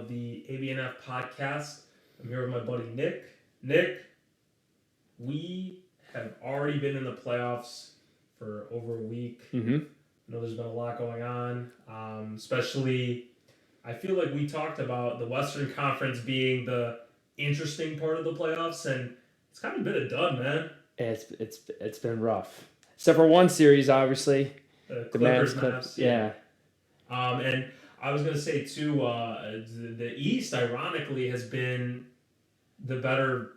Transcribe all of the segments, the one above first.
of the ABNF podcast. I'm here with my buddy Nick. Nick, we have already been in the playoffs for over a week. Mm-hmm. I know there's been a lot going on, especially I feel like we talked about the Western Conference being the interesting part of the playoffs, and it's kind of been a dud, man. It's been rough. Except for one series, obviously. The Clippers, Mavs. yeah. And I was going to say, too, the East, ironically, has been the better...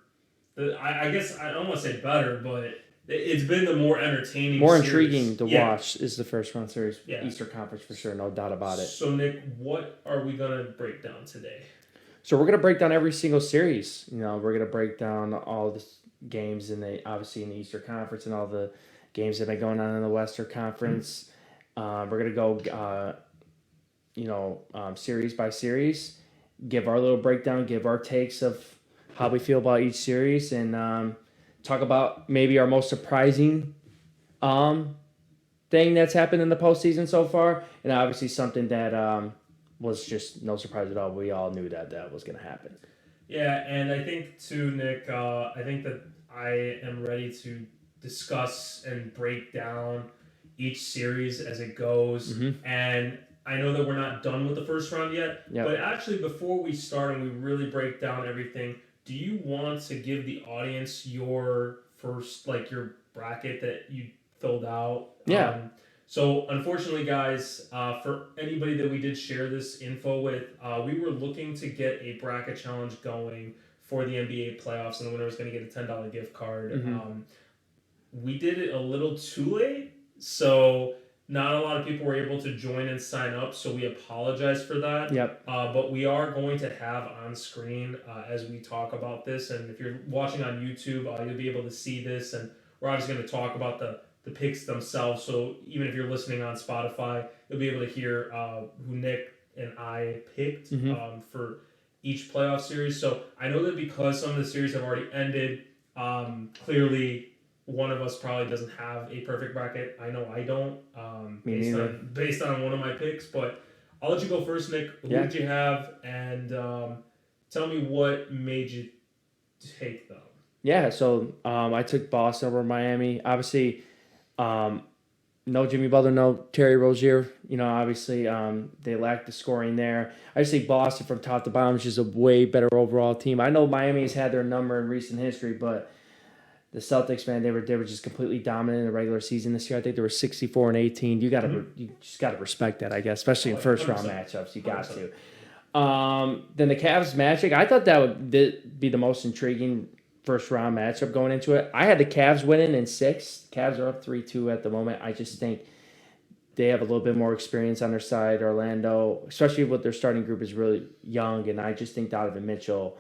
I guess I don't want to say better, but it's been the more entertaining More series. intriguing to watch is the first round series. Yeah. Eastern Conference for sure, no doubt about it. So, Nick, what are we going to break down today? So we're going to break down every single series. We're going to break down all the games obviously in the Eastern Conference and all the games that have been going on in the Western Conference. We're going to go, series by series, give our little breakdown, give our takes of how we feel about each series, and talk about maybe our most surprising thing that's happened in the postseason so far, and obviously something that was just no surprise at all. We all knew that was going to happen. Yeah, and I think too, Nick, I think that I am ready to discuss and break down each series as it goes. Mm-hmm. And I know that we're not done with the first round yet, but actually before we start and we really break down everything, do you want to give the audience your first, your bracket that you filled out? Yeah. So unfortunately, guys, for anybody that we did share this info with, we were looking to get a bracket challenge going for the NBA playoffs, and the winner was going to get a $10 gift card. Mm-hmm. We did it a little too late, so not a lot of people were able to join and sign up, so we apologize for that. Yep. But we are going to have on screen as we talk about this, and if you're watching on YouTube, you'll be able to see this, and we're obviously going to talk about the picks themselves, so even if you're listening on Spotify, you'll be able to hear who Nick and I picked for each playoff series. So I know that because some of the series have already ended, clearly one of us probably doesn't have a perfect bracket. I know I don't, based on one of my picks, but I'll let you go first, Nick. Who did you have, and tell me what made you take them? Yeah, so I took Boston over Miami. Obviously, no Jimmy Butler, no Terry Rozier. Obviously, they lack the scoring there. I just think Boston from top to bottom is just a way better overall team. I know Miami's had their number in recent history, but the Celtics, man, they were just completely dominant in the regular season this year. I think they were 64-18. You just gotta respect that, I guess, especially in first round matchups. You got to. Then the Cavs Magic, I thought that would be the most intriguing first round matchup going into it. I had the Cavs winning in 6. Cavs are up 3-2 at the moment. I just think they have a little bit more experience on their side. Orlando, especially with their starting group, is really young, and I just think Donovan Mitchell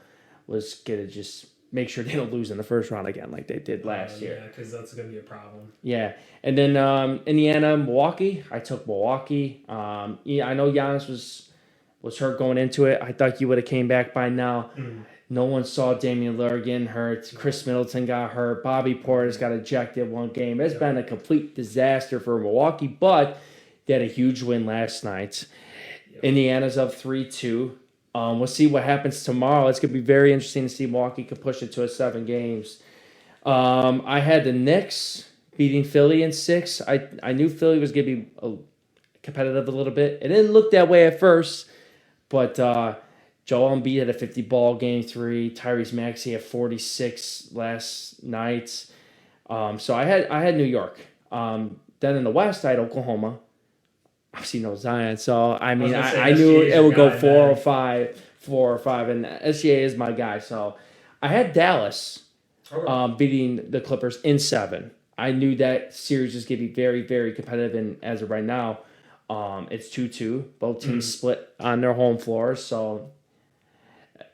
was going to just make sure they don't lose in the first round again like they did last year. Yeah, because that's going to be a problem. Yeah, and then Indiana, Milwaukee. I took Milwaukee. I know Giannis was hurt going into it. I thought he would have came back by now. No one saw Damian Lillard getting hurt. Chris Middleton got hurt. Bobby Portis got ejected one game. It's been a complete disaster for Milwaukee, but they had a huge win last night. Indiana's up 3-2. We'll see what happens tomorrow. It's going to be very interesting to see Milwaukee could push it to 7 games. I had the Knicks beating Philly in 6. I knew Philly was going to be competitive a little bit. It didn't look that way at first, but Joel Embiid had a 50-ball game 3. Tyrese Maxey had 46 last night. So I had New York. Then in the West, I had Oklahoma. Obviously no Zion, so I mean I knew it would go 4 or 5, and SGA is my guy. So I had Dallas beating the Clippers in 7. I knew that series was going to be very, very competitive, and as of right now, it's 2-2. Both teams split on their home floors, so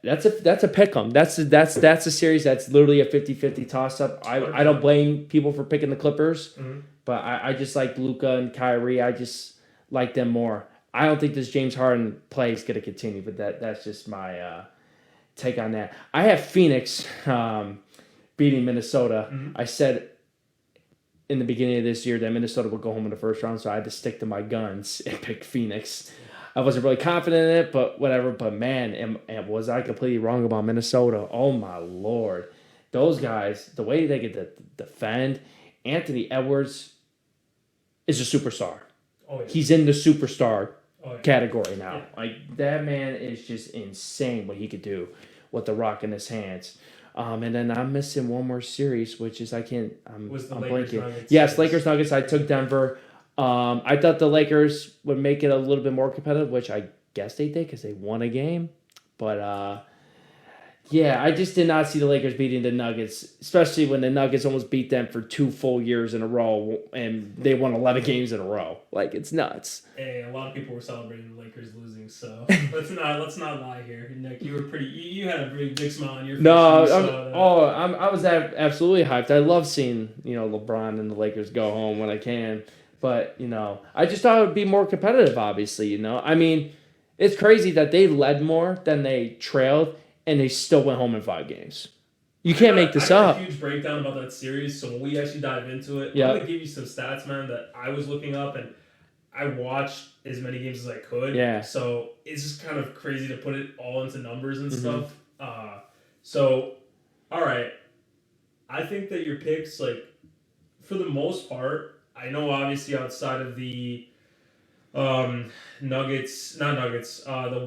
that's a pick 'em. That's a series that's literally a 50-50 toss up. I don't blame people for picking the Clippers, but I just like Luka and Kyrie. I just like them more. I don't think this James Harden play is going to continue, but that's just my take on that. I have Phoenix beating Minnesota. I said in the beginning of this year that Minnesota would go home in the first round, so I had to stick to my guns and pick Phoenix. I wasn't really confident in it, but whatever. But man, was I completely wrong about Minnesota? Oh my Lord, those guys, the way they get to defend, Anthony Edwards is a superstar. Oh, yeah. He's in the superstar category now. Yeah. Like that man is just insane what he could do with the rock in his hands. And then I'm missing one more series, which is I'm blanking. Nuggets Yes, series. Lakers Nuggets. I took Denver. I thought the Lakers would make it a little bit more competitive, which I guess they did because they won a game. But yeah, I just did not see the Lakers beating the Nuggets, especially when the Nuggets almost beat them for 2 full years in a row, and they won 11 games in a row. Like, it's nuts. Hey, a lot of people were celebrating the Lakers losing, so let's not lie here, Nick. You were you had a big smile on your face. I was absolutely hyped. I love seeing LeBron and the Lakers go home when I can, but I just thought it would be more competitive. Obviously, I mean, it's crazy that they led more than they trailed. And they still went home in 5 games. You can't make this up. I got a huge breakdown about that series, so when we actually dive into it, I'm going to give you some stats, man, that I was looking up, and I watched as many games as I could. Yeah. So it's just kind of crazy to put it all into numbers and stuff. So, all right. I think that your picks, like, for the most part, I know obviously outside of the the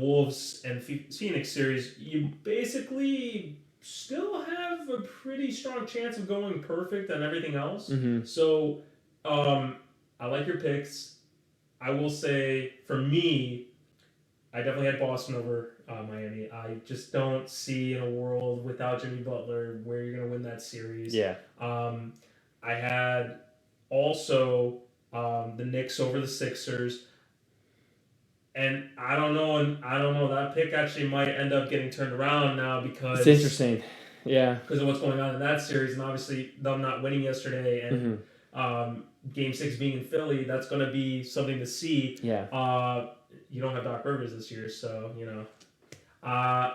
Wolves and Phoenix series, you basically still have a pretty strong chance of going perfect on everything else. Mm-hmm. So, I like your picks. I will say, for me, I definitely had Boston over Miami. I just don't see in a world without Jimmy Butler where you're going to win that series. Yeah. I had also the Knicks over the Sixers. And I don't know. That pick actually might end up getting turned around now because it's interesting, yeah, because of what's going on in that series, and obviously them not winning yesterday, and Game 6 being in Philly, that's going to be something to see. Yeah. You don't have Doc Rivers this year, so I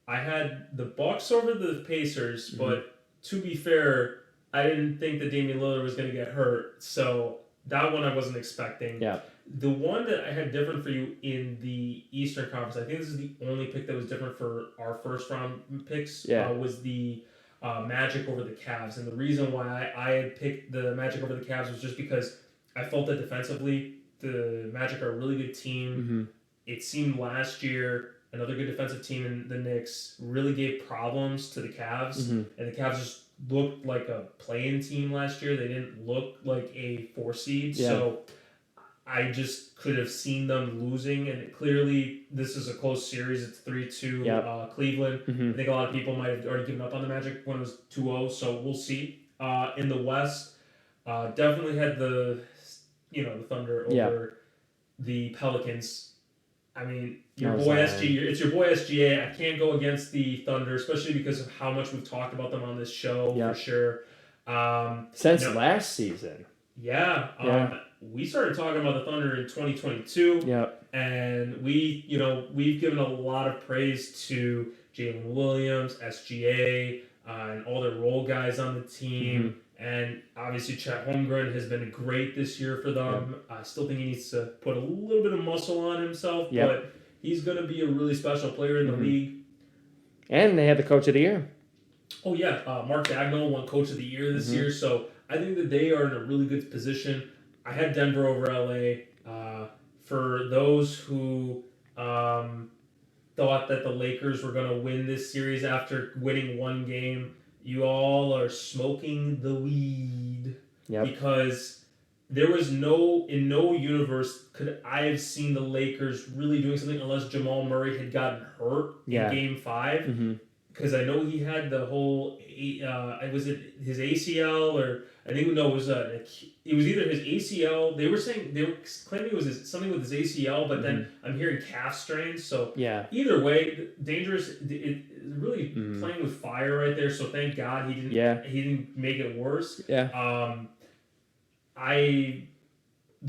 had the Bucks over the Pacers, but to be fair, I didn't think that Damian Lillard was going to get hurt, so that one I wasn't expecting. Yeah. The one that I had different for you in the Eastern Conference, I think this is the only pick that was different for our first round picks, was the Magic over the Cavs. And the reason why I had picked the Magic over the Cavs was just because I felt that defensively, the Magic are a really good team. Mm-hmm. It seemed last year another good defensive team in the Knicks really gave problems to the Cavs. Mm-hmm. And the Cavs just looked like a play-in team last year. They didn't look like a 4 seed. Yeah. So I just could have seen them losing, and clearly this is a close series. It's 3-2 Cleveland. Mm-hmm. I think a lot of people might have already given up on the Magic when it was 2-0, so we'll see. In the West, definitely had the Thunder over the Pelicans. I mean, it's your boy SGA. I can't go against the Thunder, especially because of how much we've talked about them on this show for sure. Since last season. Yeah. We started talking about the Thunder in 2022. Yep. And we've given a lot of praise to Jalen Williams, SGA, and all the role guys on the team. Mm-hmm. And obviously Chet Holmgren has been great this year for them. Yep. I still think he needs to put a little bit of muscle on himself, but he's going to be a really special player in the league. And they had the Coach of the Year. Oh, yeah. Mark Dagnall won Coach of the Year this year, so I think that they are in a really good position. I had Denver over LA. For those who thought that the Lakers were going to win this series after winning 1 game, you all are smoking the weed. Yep. Because there was in no universe could I have seen the Lakers really doing something unless Jamal Murray had gotten hurt in Game 5. Mm-hmm. Because I know he had the whole, was it his ACL or I think it was either his ACL. They were claiming it was something with his ACL, but then I'm hearing calf strains. So either way, dangerous. It really playing with fire right there. So thank God he didn't. Yeah. He didn't make it worse. Yeah. The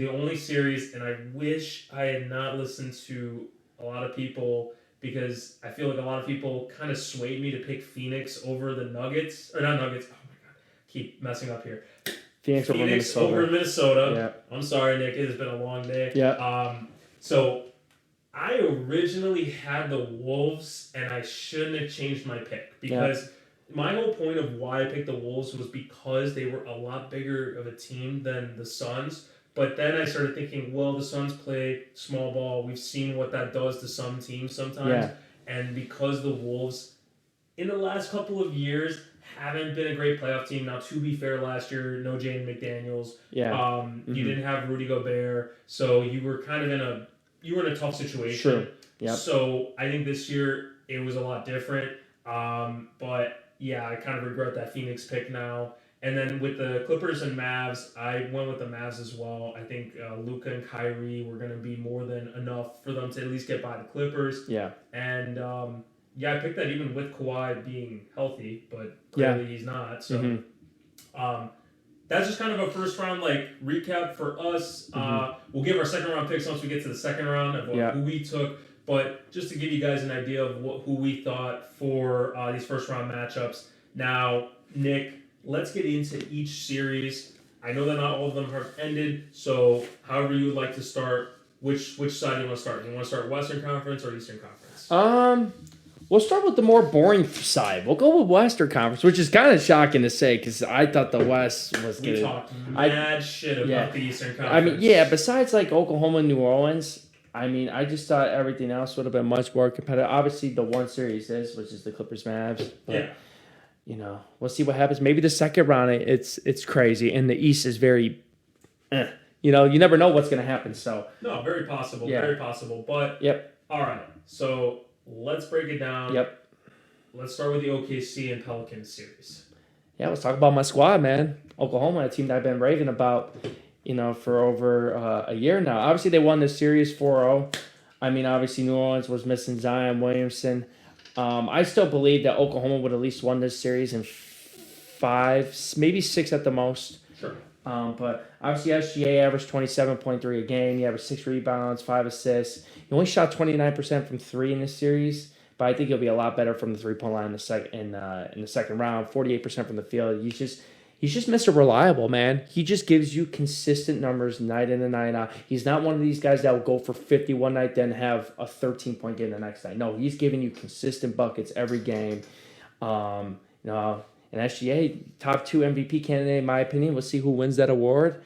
only series, and I wish I had not listened to a lot of people. Because I feel like a lot of people kind of swayed me to pick Phoenix over the Nuggets. Or not Nuggets. Oh, my God. Keep messing up here. Phoenix over Minnesota. Yeah. I'm sorry, Nick. It has been a long day. Yeah. So I originally had the Wolves, and I shouldn't have changed my pick because my whole point of why I picked the Wolves was because they were a lot bigger of a team than the Suns. But then I started thinking, well, the Suns play small ball. We've seen what that does to some teams sometimes. Yeah. And because the Wolves, in the last couple of years, haven't been a great playoff team. Now, to be fair, last year, no Jaden McDaniels. Yeah. You didn't have Rudy Gobert. So you were kind of in a tough situation. Sure. Yep. So I think this year it was a lot different. But yeah, I kind of regret that Phoenix pick now. And then with the Clippers and Mavs, I went with the Mavs as well. I think Luka and Kyrie were going to be more than enough for them to at least get by the Clippers. Yeah. And I picked that even with Kawhi being healthy, but clearly he's not. So that's just kind of a first round recap for us. We'll give our second round picks once we get to the second round of who we took. But just to give you guys an idea of who we thought for these first round matchups. Now, Nick, let's get into each series. I know that not all of them have ended, so however you would like to start, which side do you want to start? Do you want to start Western Conference or Eastern Conference? We'll start with the more boring side. We'll go with Western Conference, which is kind of shocking to say because I thought the West was good. We talked mad shit about the Eastern Conference. I mean, besides Oklahoma and New Orleans, I just thought everything else would have been much more competitive. Obviously, the one series which is the Clippers Mavs. But, we'll see what happens. Maybe the second round, it's crazy, and the East is very, you never know what's going to happen. So no, very possible, very possible. But all right, so let's break it down. Let's start with the OKC and Pelicans series. Yeah, let's talk about my squad, man. Oklahoma, a team that I've been raving about, for over a year now. Obviously, they won this series 4-0. Obviously, New Orleans was missing Zion Williamson. I still believe that Oklahoma would at least won this series in 5, maybe 6 at the most. Sure. But obviously, SGA averaged 27.3 a game. He averaged 6 rebounds, 5 assists. He only shot 29% from 3 in this series, but I think he'll be a lot better from the 3-point line in the second round. 48% from the field. He's just Mr. Reliable, man. He just gives you consistent numbers night in and night out. He's not one of these guys that will go for 50 one night, then have a 13-point game the next night. No, he's giving you consistent buckets every game. And SGA, top 2 MVP candidate, in my opinion. We'll see who wins that award.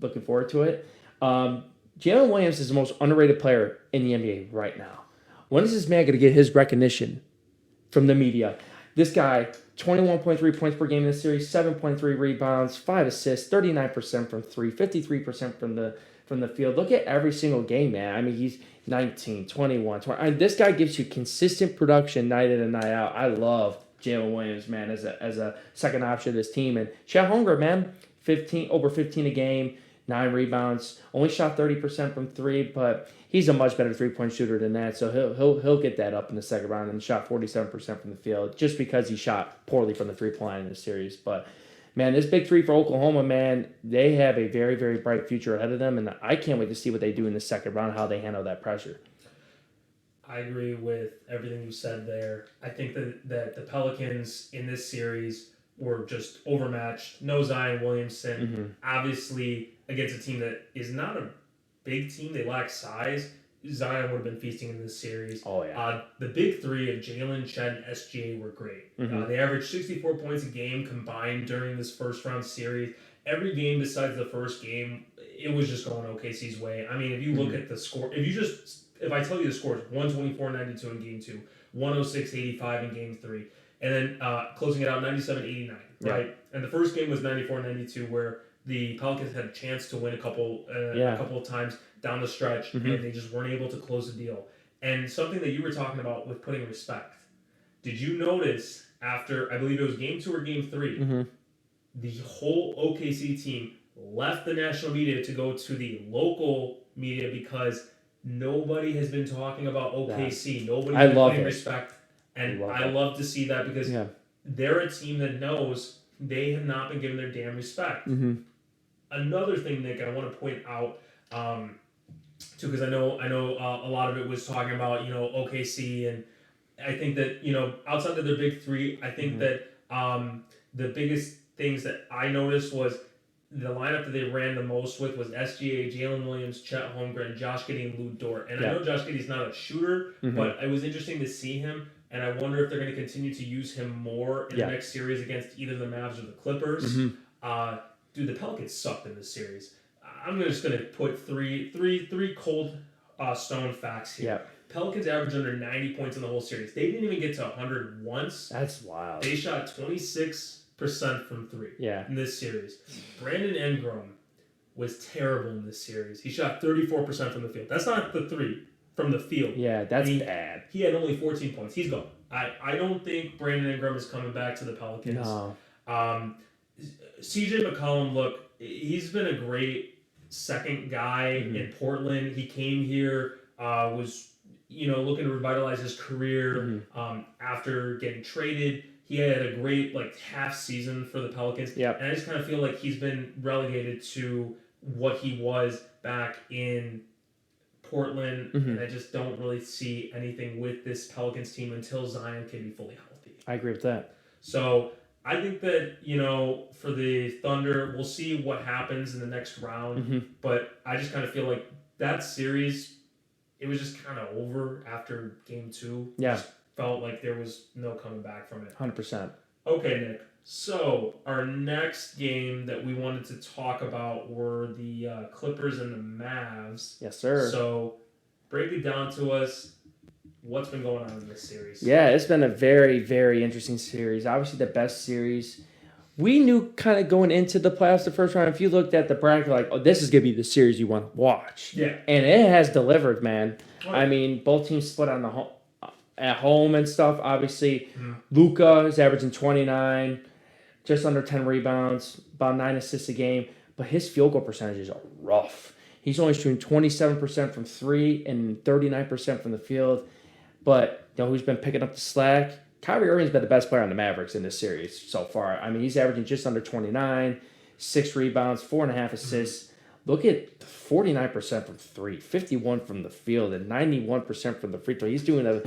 Looking forward to it. Jalen Williams is the most underrated player in the NBA right now. When is this man going to get his recognition from the media? This guy, 21.3 points per game in this series, 7.3 rebounds, 5 assists, 39% from 3, 53% from the field. Look at every single game, man. He's 19, 21, 20. This guy gives you consistent production night in and night out. I love Jalen Williams, man, as a second option of this team. And Chet Holmgren, man, over 15 a game, 9 rebounds, only shot 30% from 3, but he's a much better 3-point shooter than that, so he'll get that up in the second round and shot 47% from the field just because he shot poorly from the 3-point line in this series. But, man, this big three for Oklahoma, man, they have a very, very bright future ahead of them, and I can't wait to see what they do in the second round, how they handle that pressure. I agree with everything you said there. I think that the Pelicans in this series were just overmatched. No Zion Williamson. Obviously, against a team that is not a big team, they lack size. Zion would have been feasting in this series. Oh, yeah. The big three of Jalen, Chet, and SGA were great. They averaged 64 points a game combined during this first round series. Every game besides the first game, it was just going OKC's way. If you look at the score, if I tell you the scores, 124-92 in game 2, 106-85 in game 3, and then closing it out 97-89, right? And the first game was 94-92, where the Pelicans had a chance to win a couple of times down the stretch, and they just weren't able to close the deal. And something that you were talking about with putting respect. Did you notice after, I believe it was game 2 or game 3, the whole OKC team left the national media to go to the local media because nobody has been talking about OKC. Nobody's been putting respect. And I love to see that because they're a team that knows they have not been given their damn respect. Another thing, Nick, I want to point out, too, because I know a lot of it was talking about, OKC, and I think that, outside of their big three, I think that the biggest things that I noticed was the lineup that they ran the most with was SGA, Jalen Williams, Chet Holmgren, Josh Giddey, and Lou Dort. And I know Josh Giddey's not a shooter, but it was interesting to see him. And I wonder if they're going to continue to use him more in the next series against either the Mavs or the Clippers. Dude, the Pelicans sucked in this series. I'm just going to put three cold stone facts here. Pelicans averaged under 90 points in the whole series. They didn't even get to 100 once. That's wild. They shot 26% from three in this series. Brandon Ingram was terrible in this series. He shot 34% from the field. That's not the three, from the field. Yeah, that's bad. He had only 14 points. He's gone. I don't think Brandon Ingram is coming back to the Pelicans. No. CJ McCollum, look, he's been a great second guy in Portland. He came here, was looking to revitalize his career after getting traded. He had a great half season for the Pelicans. And I just kind of feel like he's been relegated to what he was back in Portland. And I just don't really see anything with this Pelicans team until Zion can be fully healthy. I agree with that. So I think that, for the Thunder, we'll see what happens in the next round. But I just kind of feel like that series, it was just kind of over after game 2. Yeah. Just felt like there was no coming back from it. 100%. Okay, Nick. So our next game that we wanted to talk about were the Clippers and the Mavs. Yes, sir. So break it down to us. What's been going on in this series? Yeah, it's been a very, very interesting series. Obviously, the best series. We knew kind of going into the playoffs, the first round, if you looked at the bracket, this is going to be the series you want to watch. Yeah. And it has delivered, man. I mean, both teams split on at home and stuff. Obviously, Luka is averaging 29, just under 10 rebounds, about 9 assists a game. But his field goal percentages are rough. He's only shooting 27% from 3 and 39% from the field. But who's been picking up the slack? Kyrie Irving's been the best player on the Mavericks in this series so far. I mean, he's averaging just under 29, 6 rebounds, 4.5 assists. Look at 49% from 3, 51 from the field, and 91% from the free throw. He's doing a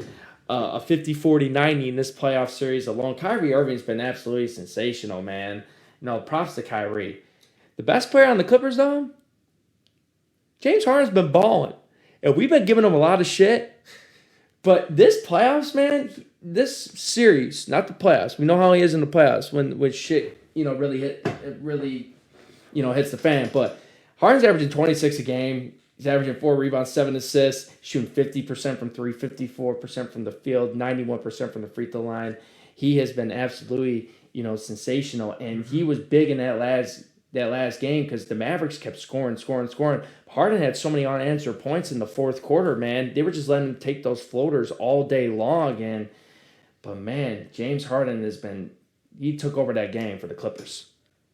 50-40-90 in this playoff series alone. Kyrie Irving's been absolutely sensational, man. Props to Kyrie. The best player on the Clippers, though, James Harden's been balling. And we've been giving him a lot of shit. But this playoffs, man, this series, not the playoffs. We know how he is in the playoffs when shit, really hits the fan. But Harden's averaging 26 a game. He's averaging 4 rebounds, 7 assists, shooting 50% from 3, 54% from the field, 91% from the free throw line. He has been absolutely, sensational. And he was big in that last game because the Mavericks kept scoring. Harden had so many unanswered points in the fourth quarter, man. They were just letting him take those floaters all day long. But man, James Harden he took over that game for the Clippers.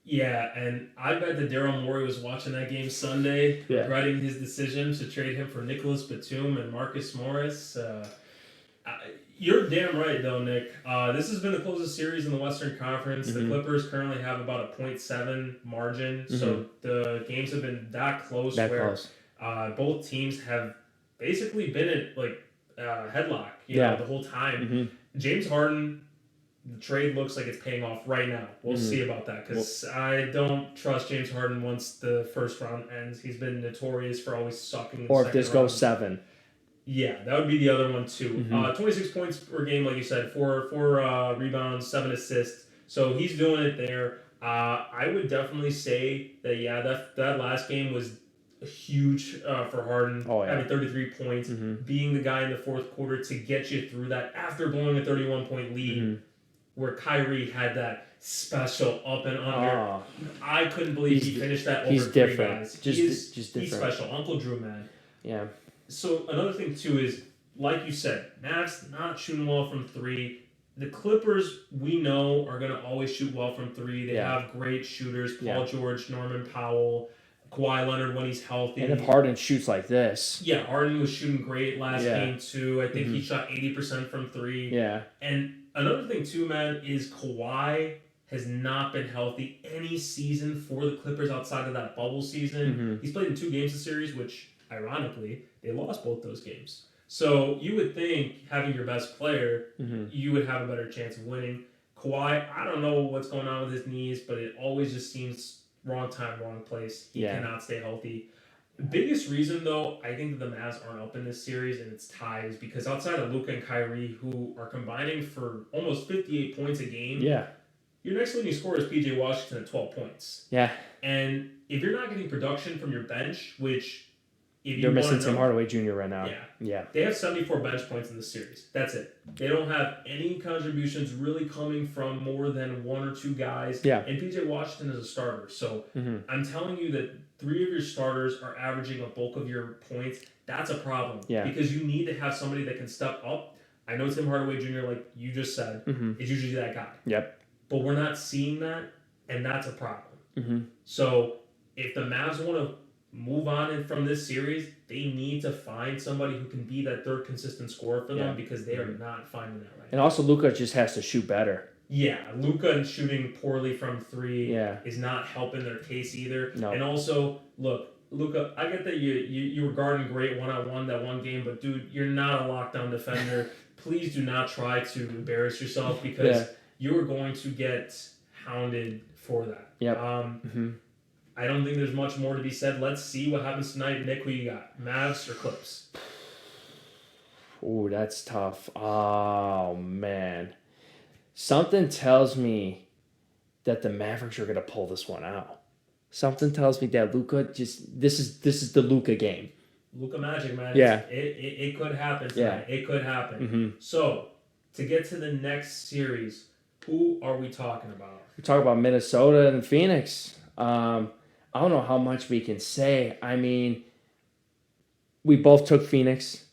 Yeah, and I bet that Daryl Morey was watching that game Sunday, regretting his decision to trade him for Nicholas Batum and Marcus Morris. You're damn right, though, Nick. This has been the closest series in the Western Conference. The Clippers currently have about a 0.7 margin, so the games have been that close. Both teams have basically been at headlock, the whole time. James Harden, the trade looks like it's paying off right now. We'll see about that because I don't trust James Harden once the first round ends. He's been notorious for always sucking. Or if this goes 7. Yeah, that would be the other one too. 26 points per game, like you said, 4 rebounds, 7 assists. So he's doing it there. I would definitely say that that last game was huge for Harden. Having 33 points, being the guy in the fourth quarter to get you through that after blowing a 31-point lead, where Kyrie had that special up and under. I couldn't believe he finished that over 3 guys. Just different. He's special. Uncle Drew, man. Yeah. So another thing too is, like you said, Mavs not shooting well from 3. The Clippers, we know, are going to always shoot well from 3. They have great shooters: Paul George, Norman Powell, Kawhi Leonard when he's healthy. And if Harden shoots like this, Harden was shooting great last game too. I think he shot 80% from 3. Yeah. And another thing too, man, is Kawhi has not been healthy any season for the Clippers outside of that bubble season. He's played in 2 games this series, which ironically, they lost both those games. So you would think, having your best player, you would have a better chance of winning. Kawhi, I don't know what's going on with his knees, but it always just seems wrong time, wrong place. He Yeah. cannot stay healthy. The biggest reason, though, I think that the Mavs aren't up in this series and it's tied is because outside of Luka and Kyrie, who are combining for almost 58 points a game, Yeah. your next leading scorer is PJ Washington at 12 points. Yeah. And if you're not getting production from your bench, which if you They're missing want to Tim know, Hardaway Jr. right now. Yeah. Yeah. They have 74 bench points in the series. That's it. They don't have any contributions really coming from more than one or two guys. Yeah. And PJ Washington is a starter. So Mm-hmm. I'm telling you that 3 of your starters are averaging a bulk of your points. That's a problem. Yeah. Because you need to have somebody that can step up. I know Tim Hardaway Jr., like you just said, is usually that guy. Yep. But we're not seeing that, and that's a problem. Mm-hmm. So if the Mavs want to move on from this series, they need to find somebody who can be that third consistent scorer for them because they are not finding that right And now. also, Luka just has to shoot better. Yeah, Luka shooting poorly from three Yeah. is not helping their case either. No. And also, look, Luka, I get that you were guarding great one-on-one that one game, but dude, you're not a lockdown defender. Please do not try to embarrass yourself because you are going to get hounded for that. Yep. I don't think there's much more to be said. Let's see what happens tonight. Nick, who you got? Mavs or Clips? Ooh, that's tough. Oh, man. Something tells me that the Mavericks are going to pull this one out. Something tells me that Luka this is the Luka game. Luka Magic, man. Yeah. It could happen tonight. Yeah. It could happen. Mm-hmm. So, to get to the next series, who are we talking about? We talk about Minnesota and Phoenix. I don't know how much we can say. I mean, we both took Phoenix.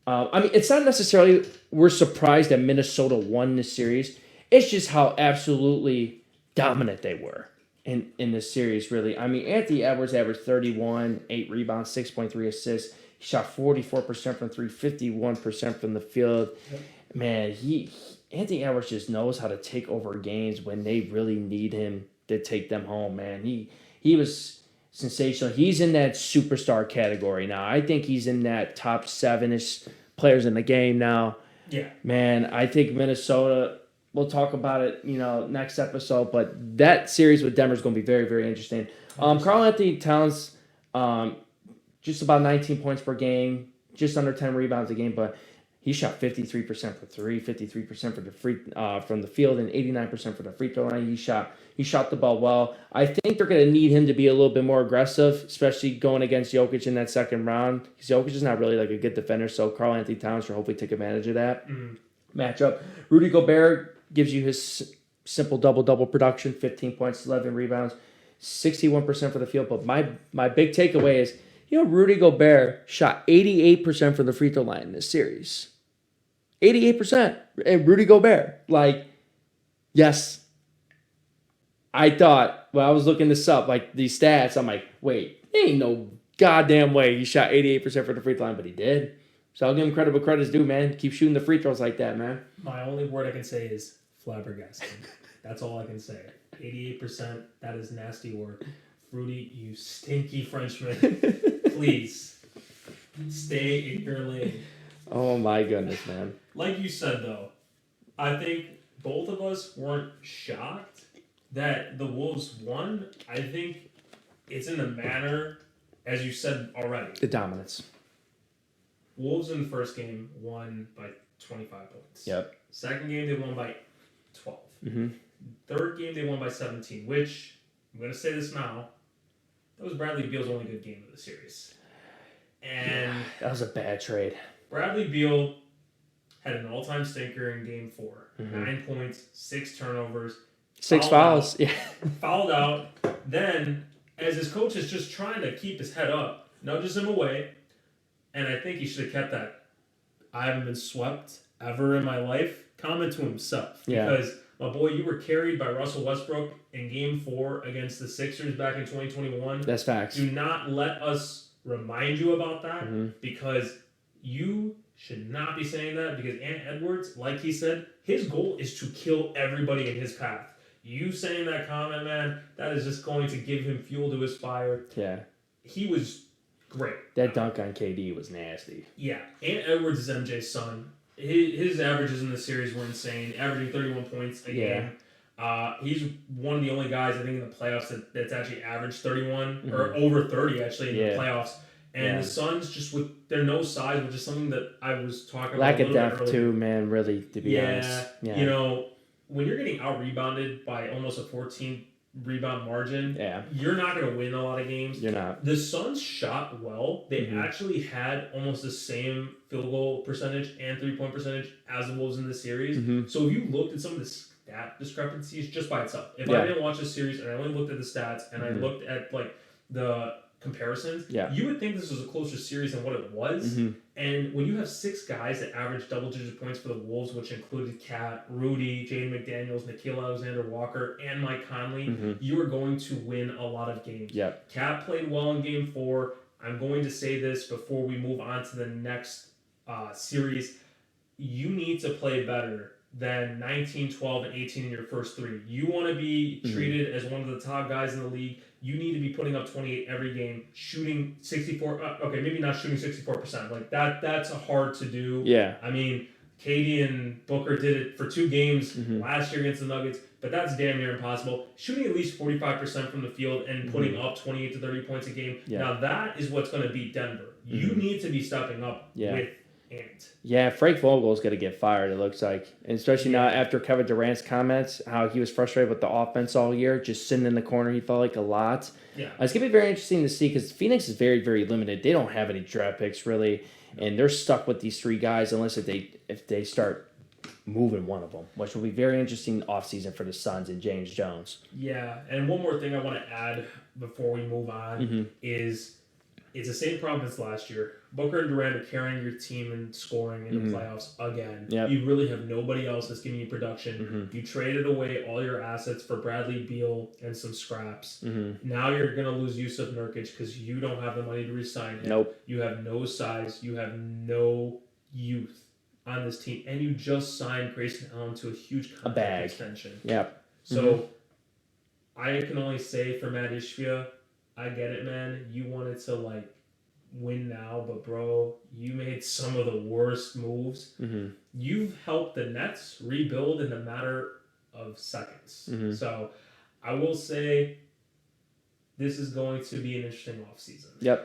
I mean, it's not necessarily we're surprised that Minnesota won this series. It's just how absolutely dominant they were in this series, really. I mean, Anthony Edwards averaged 31, 8 rebounds, 6.3 assists. He shot 44% from three, 51% from the field. Yep. Man, Anthony Edwards just knows how to take over games when they really need him to take them home, man. He was sensational. He's in that superstar category now. I think he's in that top 7-ish players in the game now. Yeah. Man, I think Minnesota, we'll talk about it, next episode, but that series with Denver is going to be very, very interesting. Karl Anthony Towns, just about 19 points per game, just under 10 rebounds a game, but he shot 53% for three, 53% for the from the field, and 89% for the free throw line. He shot the ball well. I think they're going to need him to be a little bit more aggressive, especially going against Jokic in that second round. Because Jokic is not really like a good defender, so Karl Anthony Towns should hopefully take advantage of that matchup. Rudy Gobert gives you his simple double-double production, 15 points, 11 rebounds, 61% for the field. But my big takeaway is, Rudy Gobert shot 88% from the free throw line in this series. 88%. And Rudy Gobert. Yes. I thought, when I was looking this up, these stats, I'm like, wait, ain't no goddamn way he shot 88% from the free throw line, but he did. So I'll give him credit where credit's due, man. Keep shooting the free throws like that, man. My only word I can say is flabbergasted. That's all I can say. 88%, that is nasty work. Rudy, you stinky Frenchman. Please, stay in your lane. Oh, my goodness, man. Like you said, though, I think both of us weren't shocked that the Wolves won. I think it's in the manner, as you said already. The dominance. Wolves in the first game won by 25 points. Yep. Second game, they won by 12. Mm-hmm. Third game, they won by 17, which, I'm going to say this now, that was Bradley Beal's only good game of the series. And that was a bad trade. Bradley Beal had an all-time stinker in Game 4. Mm-hmm. 9 points, 6 turnovers. 6 fouls. Yeah. Fouled out. Then, as his coach is just trying to keep his head up, nudges him away. And I think he should have kept that "I haven't been swept ever in my life" comment to himself. Yeah. Because, my boy, you were carried by Russell Westbrook in Game 4 against the Sixers back in 2021. That's facts. Do not let us remind you about that because you should not be saying that because Ant Edwards, like he said, his goal is to kill everybody in his path. You saying that comment, man, that is just going to give him fuel to his fire. Yeah. He was great. That dunk on KD was nasty. Yeah. Ant Edwards is MJ's son. His averages in the series were insane, averaging 31 points a game. He's one of the only guys I think in the playoffs that's actually averaged 31 or over 30 actually in the playoffs. And the Suns, just with their no size, which is something that I was talking about. Lack of depth too, man. Really, to be honest. Yeah. You know, when you're getting out rebounded by almost a 14 rebound margin, you're not going to win a lot of games. You're not. The Suns shot well. They actually had almost the same field goal percentage and 3-point percentage as the Wolves in the series. So if you looked at some of the stat discrepancies just by itself, if I didn't watch the series and I only looked at the stats and I looked at like the comparisons, you would think this was a closer series than what it was. And when you have 6 guys that average double-digit points for the Wolves, which included Cat, Rudy, Jaden McDaniels, Nickeil Alexander-Walker, and Mike Conley, you are going to win a lot of games. Cat played well in Game 4. I'm going to say this before we move on to the next series. You need to play better than 19, 12, and 18 in your first 3. You want to be treated as one of the top guys in the league. You need to be putting up 28 every game, shooting 64. Okay, maybe not shooting 64%. Like that's hard to do. I mean, Katie and Booker did it for 2 games last year against the Nuggets, but that's damn near impossible. Shooting at least 45% from the field and putting up 28 to 30 points a game. Now that is what's going to beat Denver. You need to be stepping up with it. Yeah, Frank Vogel's going to get fired, it looks like. And especially now after Kevin Durant's comments, how he was frustrated with the offense all year, just sitting in the corner, he felt like a lot. It's going to be very interesting to see because Phoenix is very, very limited. They don't have any draft picks, really, and they're stuck with these 3 guys unless if they start moving one of them, which will be very interesting offseason for the Suns and James Jones. Yeah, and one more thing I want to add before we move on is it's the same problem as last year. Booker and Durant are carrying your team in scoring in the playoffs again. You really have nobody else that's giving you production. You traded away all your assets for Bradley Beal and some scraps. Now you're going to lose Yusuf Nurkic because you don't have the money to re-sign him. You have no size. You have no youth on this team. And you just signed Grayson Allen to a huge contract extension. So I can only say for Matt Ishbia, I get it, man. You wanted to, like, win now, but, bro, you made some of the worst moves. You've helped the Nets rebuild in a matter of seconds. So I will say this is going to be an interesting offseason.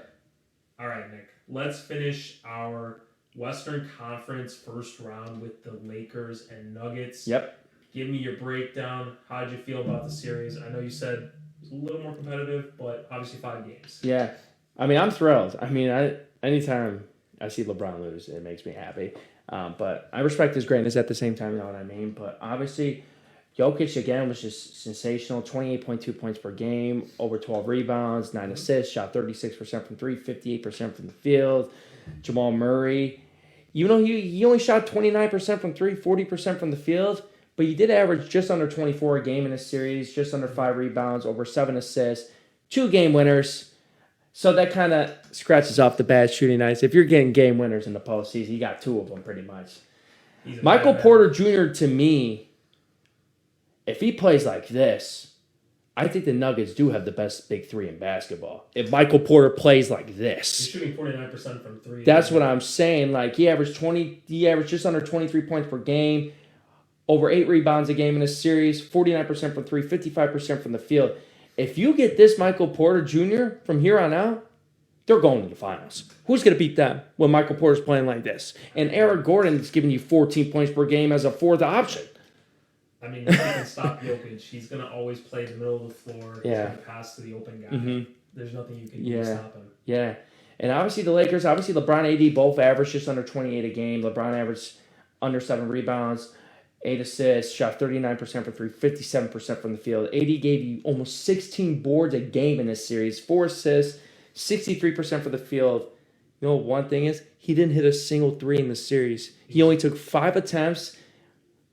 All right, Nick. Let's finish our Western Conference first round with the Lakers and Nuggets. Give me your breakdown. How did you feel about the series? I know you said it's a little more competitive, but obviously 5 games. I mean, I'm thrilled. I mean, anytime I see LeBron lose, it makes me happy. But I respect his greatness at the same time, you know what I mean? But obviously, Jokic, again, was just sensational. 28.2 points per game, over 12 rebounds, 9 assists, shot 36% from 3, 58% from the field. Jamal Murray, even though he only shot 29% from 3, 40% from the field, but he did average just under 24 a game in this series, just under 5 rebounds, over 7 assists, 2 game winners. So that kind of scratches off the bad shooting nights. If you're getting game winners in the postseason, you got 2 of them pretty much. Michael Porter Jr., to me, if he plays like this, I think the Nuggets do have the best big 3 in basketball. If Michael Porter plays like this. He's shooting 49% from 3. That's what I'm saying. Like, he averaged just under 23 points per game, over 8 rebounds a game in this series, 49% from 3, 55% from the field. If you get this Michael Porter Jr. from here on out, they're going to the finals. Who's going to beat them when Michael Porter's playing like this? And Eric Gordon is giving you 14 points per game as a 4th option. I mean, if you can stop Jokic, he's going to always play the middle of the floor. He's going to pass to the open guy. There's nothing you can do to stop him. And obviously the Lakers, LeBron, AD both averaged just under 28 a game. LeBron averaged under 7 rebounds. 8 assists, shot 39% from 3, 57% from the field. AD gave you almost 16 boards a game in this series, 4 assists, 63% for the field. You know what one thing is? He didn't hit a single 3 in the series. He only took 5 attempts,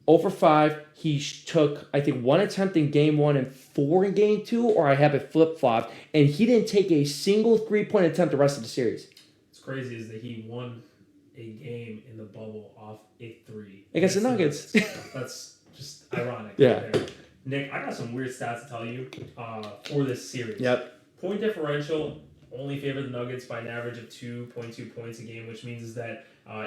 over 5. He took, I think, 1 attempt in game 1 and 4 in game 2, or I have it flip-flopped, and he didn't take a single 3-point attempt the rest of the series. What's crazy is that he won a game in the bubble off a 3 against the Nuggets. That's just ironic. Right there. Nick, I got some weird stats to tell you for this series. Point differential only favored the Nuggets by an average of 2.2 points a game, which means that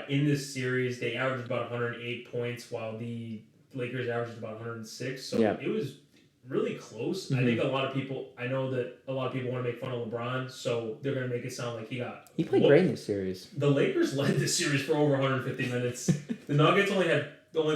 in this series they averaged about 108 points, while the Lakers averaged about 106. So Yeah. it was really close. I think I know that a lot of people want to make fun of LeBron, so they're going to make it sound like he played great in this series. The Lakers led this series for over 150 minutes. The Nuggets only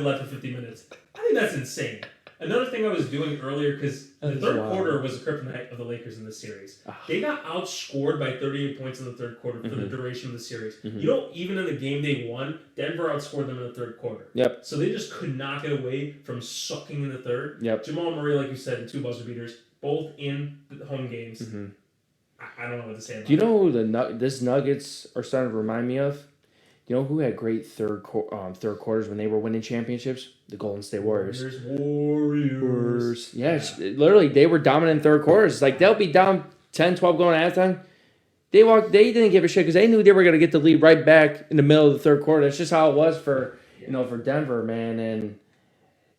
led for 50 minutes. I think that's insane. Another thing I was doing earlier, because the third quarter was the kryptonite of the Lakers in this series. They got outscored by 38 points in the third quarter for the duration of the series. Even in the game they won, Denver outscored them in the third quarter. Yep. So they just could not get away from sucking in the third. Yep. Jamal Murray, like you said, and 2 buzzer beaters, both in the home games. I don't know what to say about it. Do you know who this Nuggets are starting to remind me of? You know who had great third quarters when they were winning championships? The Golden State Warriors. Warriors. Yeah, literally, they were dominant in third quarters. Like, they'll be down 10, 12 going at halftime. They didn't give a shit because they knew they were going to get the lead right back in the middle of the third quarter. That's just how it was for Denver, man. And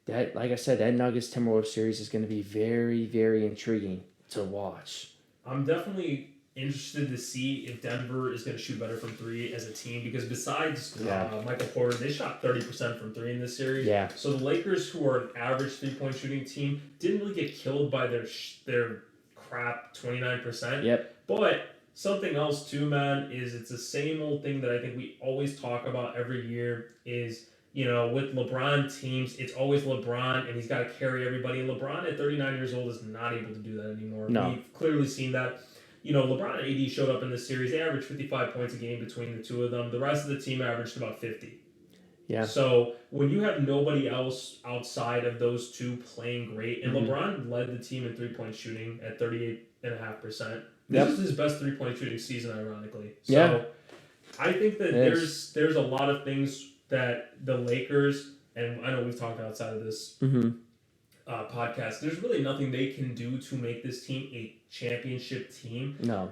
that, like I said, that Nuggets Timberwolves series is going to be very, very intriguing to watch. I'm definitely interested to see if Denver is going to shoot better from 3 as a team, because besides Michael Porter, they shot 30% from 3 in this series. Yeah. So the Lakers, who are an average 3-point shooting team, didn't really get killed by their crap 29%. Yep. But something else too, man, is it's the same old thing that I think we always talk about every year is, with LeBron teams, it's always LeBron, and he's got to carry everybody. And LeBron at 39 years old is not able to do that anymore. No. We've clearly seen that. LeBron and AD showed up in this series. They averaged 55 points a game between the two of them. The rest of the team averaged about 50. Yeah. So when you have nobody else outside of those two playing great, and LeBron led the team in 3-point shooting at 38.5%. This is his best 3-point shooting season, ironically. So I think that there's a lot of things that the Lakers, and I know we've talked outside of this podcast, there's really nothing they can do to make this team a championship team. No.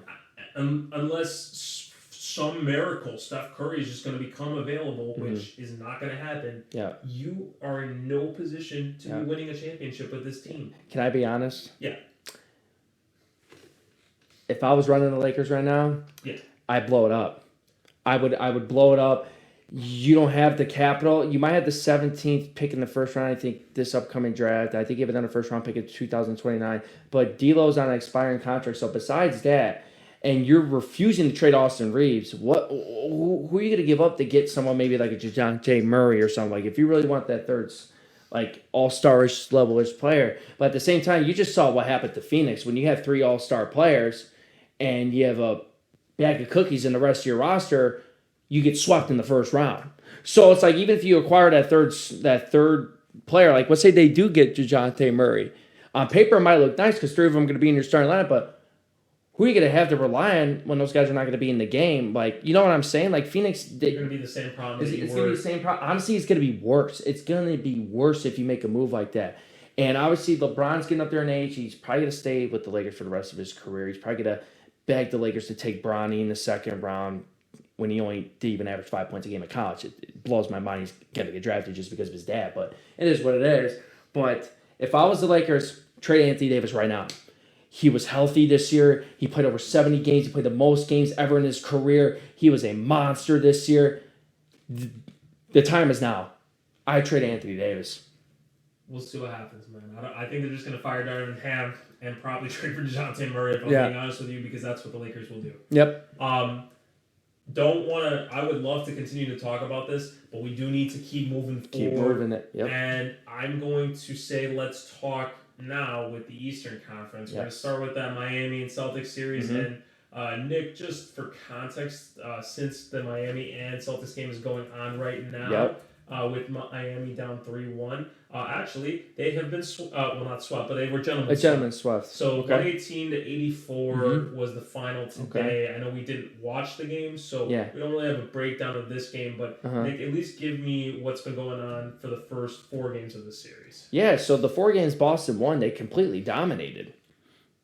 Unless some miracle Steph Curry is just going to become available, which is not going to happen. Yeah. You are in no position to be winning a championship with this team. Can I be honest? Yeah. If I was running the Lakers right now, I'd blow it up. I would blow it up. You don't have the capital. You might have the 17th pick in the first round, I think, this upcoming draft. I think you have another first-round pick in 2029. But D'Lo's on an expiring contract. So besides that, and you're refusing to trade Austin Reeves, who are you going to give up to get someone maybe like a DeJounte Murray or something? Like, if you really want that third, like, all-star-ish level-ish player. But at the same time, you just saw what happened to Phoenix. When you have 3 all-star players and you have a bag of cookies in the rest of your roster, you get swept in the first round. So it's like, even if you acquire that third player, like let's say they do get DeJounte Murray, on paper it might look nice because 3 of them are going to be in your starting lineup, but who are you going to have to rely on when those guys are not going to be in the game? Like, you know what I'm saying? Like, Phoenix, it's going to be the same problem. It's going to be the same problem. Honestly, it's going to be worse. It's going to be worse if you make a move like that. And obviously, LeBron's getting up there in age. He's probably going to stay with the Lakers for the rest of his career. He's probably going to beg the Lakers to take Bronny in the second round, when he only did even average 5 points a game at college. It blows my mind he's going to get drafted just because of his dad, but it is what it is. But if I was the Lakers, trade Anthony Davis right now. He was healthy this year. He played over 70 games. He played the most games ever in his career. He was a monster this year. The time is now. I trade Anthony Davis. We'll see what happens, man. I think they're just going to fire Darvin Ham and probably trade for DeJounte Murray, if I'm being honest with you, because that's what the Lakers will do. Yep. I would love to continue to talk about this, but we do need to keep moving forward. Keep moving it. Yep. And I'm going to say let's talk now with the Eastern Conference. We're going to start with that Miami and Celtics series. And Nick, just for context, since the Miami and Celtics game is going on right now, with Miami down 3-1, actually, they have been, not swept, but they were gentlemen swept. So 118-84 was the final today. I know we didn't watch the game, so we don't really have a breakdown of this game, but Nick, at least give me what's been going on for the first 4 games of the series. Yeah, so the 4 games Boston won, they completely dominated.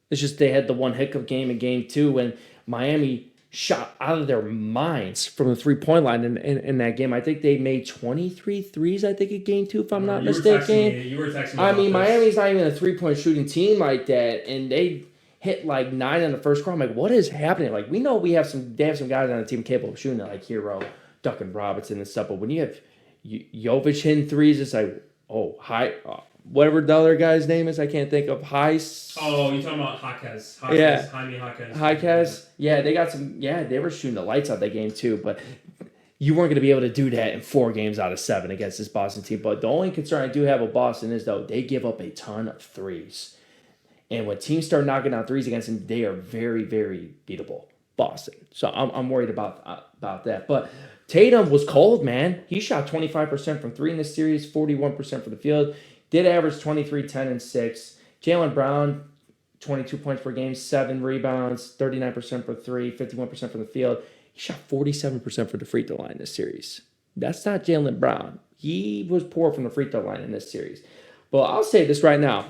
It's just they had the one hiccup game in game 2 when Miami shot out of their minds from the 3-point line in that game. I think they made 23 threes, I think, in game 2, if I'm not mistaken. You were texting me. I mean, Miami's not even a 3-point shooting team like that, and they hit like 9 in the first quarter. I'm like, what is happening? Like, we know they have some guys on the team capable of shooting it, like Hero, Duncan Robinson and stuff, but when you have Jovic hitting threes, it's like, whatever the other guy's name is, I can't think of. Oh, you're talking about Jaquez. Yeah. Jaime Jaquez. Jaquez. Yeah, they got some. Yeah, they were shooting the lights out that game too, but you weren't going to be able to do that in 4 games out of 7 against this Boston team. But the only concern I do have with Boston is, though, they give up a ton of threes. And when teams start knocking down threes against them, they are very, very beatable. Boston. So I'm worried about that. But Tatum was cold, man. He shot 25% from 3 in this series, 41% from the field. Did average 23, 10, and 6. Jaylen Brown, 22 points per game, 7 rebounds, 39% for 3, 51% from the field. He shot 47% from the free throw line this series. That's not Jaylen Brown. He was poor from the free throw line in this series. But I'll say this right now.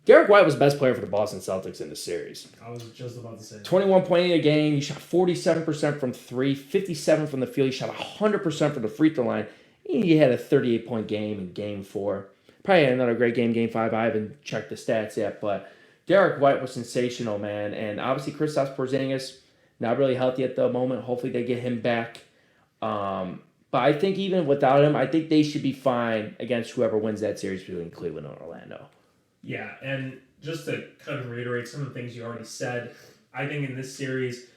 Derek White was the best player for the Boston Celtics in this series. I was just about to say 21.8 a game. He shot 47% from 3, 57% from the field. He shot 100% from the free throw line. He had a 38-point game in Game 4. Probably had another great game, Game 5. I haven't checked the stats yet, but Derek White was sensational, man. And obviously, Kristaps Porzingis, not really healthy at the moment. Hopefully, they get him back. But I think even without him, I think they should be fine against whoever wins that series between Cleveland and Orlando. Yeah, and just to kind of reiterate some of the things you already said, I think in this series,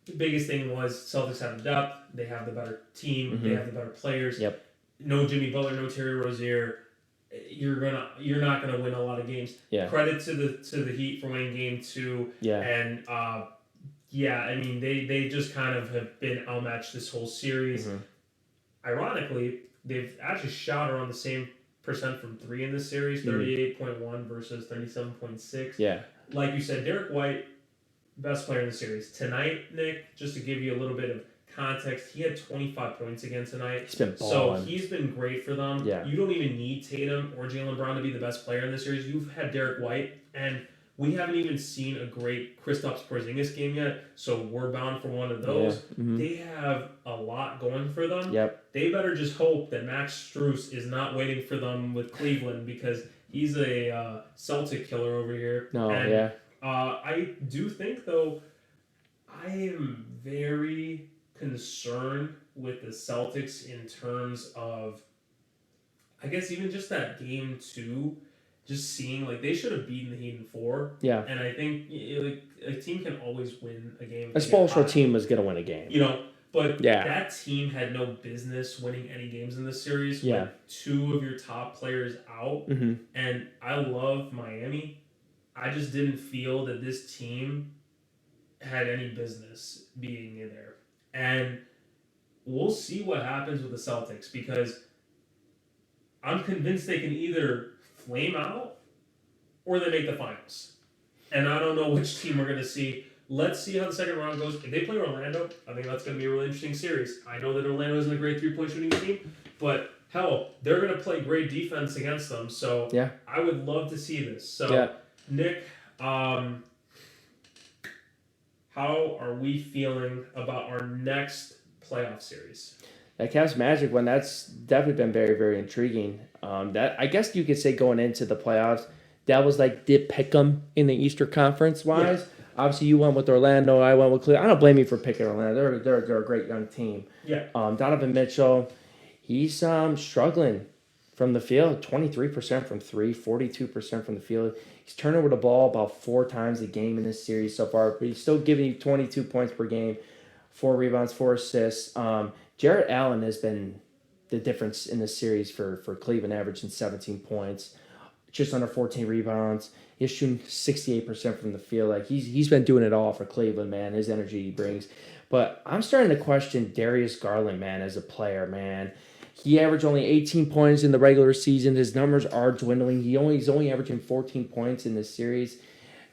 the biggest thing was Celtics have the depth, they have the better team, they have the better players. Yep. No Jimmy Butler, no Terry Rozier. You're not gonna win a lot of games. Yeah. Credit to the Heat for winning Game 2. Yeah. And I mean they just kind of have been outmatched this whole series. Ironically, they've actually shot around the same percent from 3 in this series, 38.1 versus 37.6. Yeah. Like you said, Derek White, best player in the series. Tonight, Nick, just to give you a little bit of context, he had 25 points again tonight. He's been balling. So he's been great for them. Yeah. You don't even need Tatum or Jaylen Brown to be the best player in this series. You've had Derek White, and we haven't even seen a great Kristaps Porzingis game yet, so we're bound for one of those. Yeah. They have a lot going for them. Yep. They better just hope that Max Strus is not waiting for them with Cleveland, because he's a Celtic killer over here. I do think, though, I am very concerned with the Celtics in terms of, I guess, even just that Game 2, just seeing, like, they should have beaten the Heat in 4. Yeah. And I think, like, a team can always win a game. A Spoelstra team was going to win a game. You know, but that team had no business winning any games in this series with 2 of your top players out. And I love Miami. I just didn't feel that this team had any business being in there. And we'll see what happens with the Celtics, because I'm convinced they can either flame out or they make the finals. And I don't know which team we're going to see. Let's see how the second round goes. If they play Orlando, I think that's going to be a really interesting series. I know that Orlando isn't a great 3-point shooting team, but hell, they're going to play great defense against them. So I would love to see this. So, Nick, how are we feeling about our next playoff series? That Cavs Magic one, that's definitely been very, very intriguing. That, I guess you could say, going into the playoffs, that was like the pick'em in the Eastern Conference wise. Yeah. Obviously, you went with Orlando. I went with Cleveland. I don't blame you for picking Orlando. They're a great young team. Yeah. Donovan Mitchell, he's struggling from the field. 23% from 3, 42% from the field. He's turned over the ball about 4 times a game in this series so far, but he's still giving you 22 points per game, 4 rebounds, 4 assists. Jarrett Allen has been the difference in this series for Cleveland, averaging 17 points, just under 14 rebounds. He's shooting 68% from the field. Like he's been doing it all for Cleveland, man. His energy he brings. But I'm starting to question Darius Garland, man, as a player, man. He averaged only 18 points in the regular season. His numbers are dwindling. He's only averaging 14 points in this series,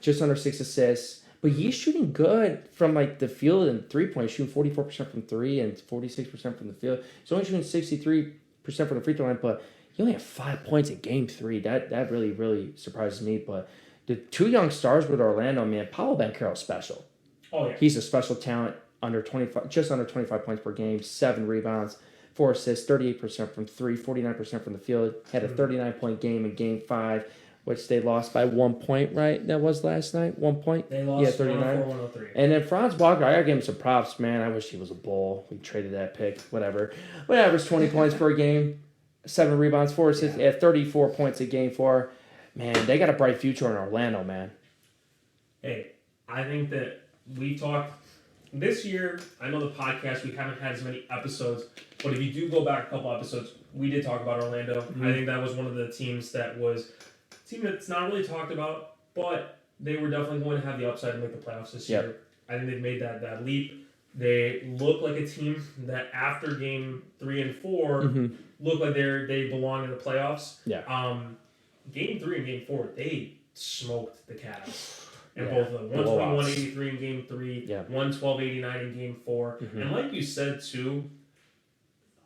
just under 6 assists. But he's shooting good from like the field and 3-point, shooting 44% from 3 and 46% from the field. He's only shooting 63% from the free throw line, but he only had 5 points in Game 3. That really, really surprises me. But the 2 young stars with Orlando, man, Paolo Banchero's special. Oh yeah, he's a special talent. Just under 25 points per game, 7 rebounds, 4 assists, 38% from 3, 49% from the field. Had a 39-point game in Game 5, which they lost by 1 point, right? That was last night? 1 point? They lost 39. 103. And then Franz Wagner, I got to give him some props, man. I wish he was a Bull. We traded that pick, whatever. But averaged 20 points per game, 7 rebounds, 4 assists, 34 points a game for. Man, they got a bright future in Orlando, man. Hey, I think that we talked this year. I know the podcast, we haven't had as many episodes, but if you do go back a couple episodes, we did talk about Orlando. Mm-hmm. I think that was one of the teams that was a team that's not really talked about, but they were definitely going to have the upside to make the playoffs this year. I think they've made that leap. They look like a team that after game 3 and 4 look like they belong in the playoffs. Yeah. Game 3 and game 4, they smoked the Cavs. And both of them. 121-83 in game 3, 112-89 in game 4. And like you said too,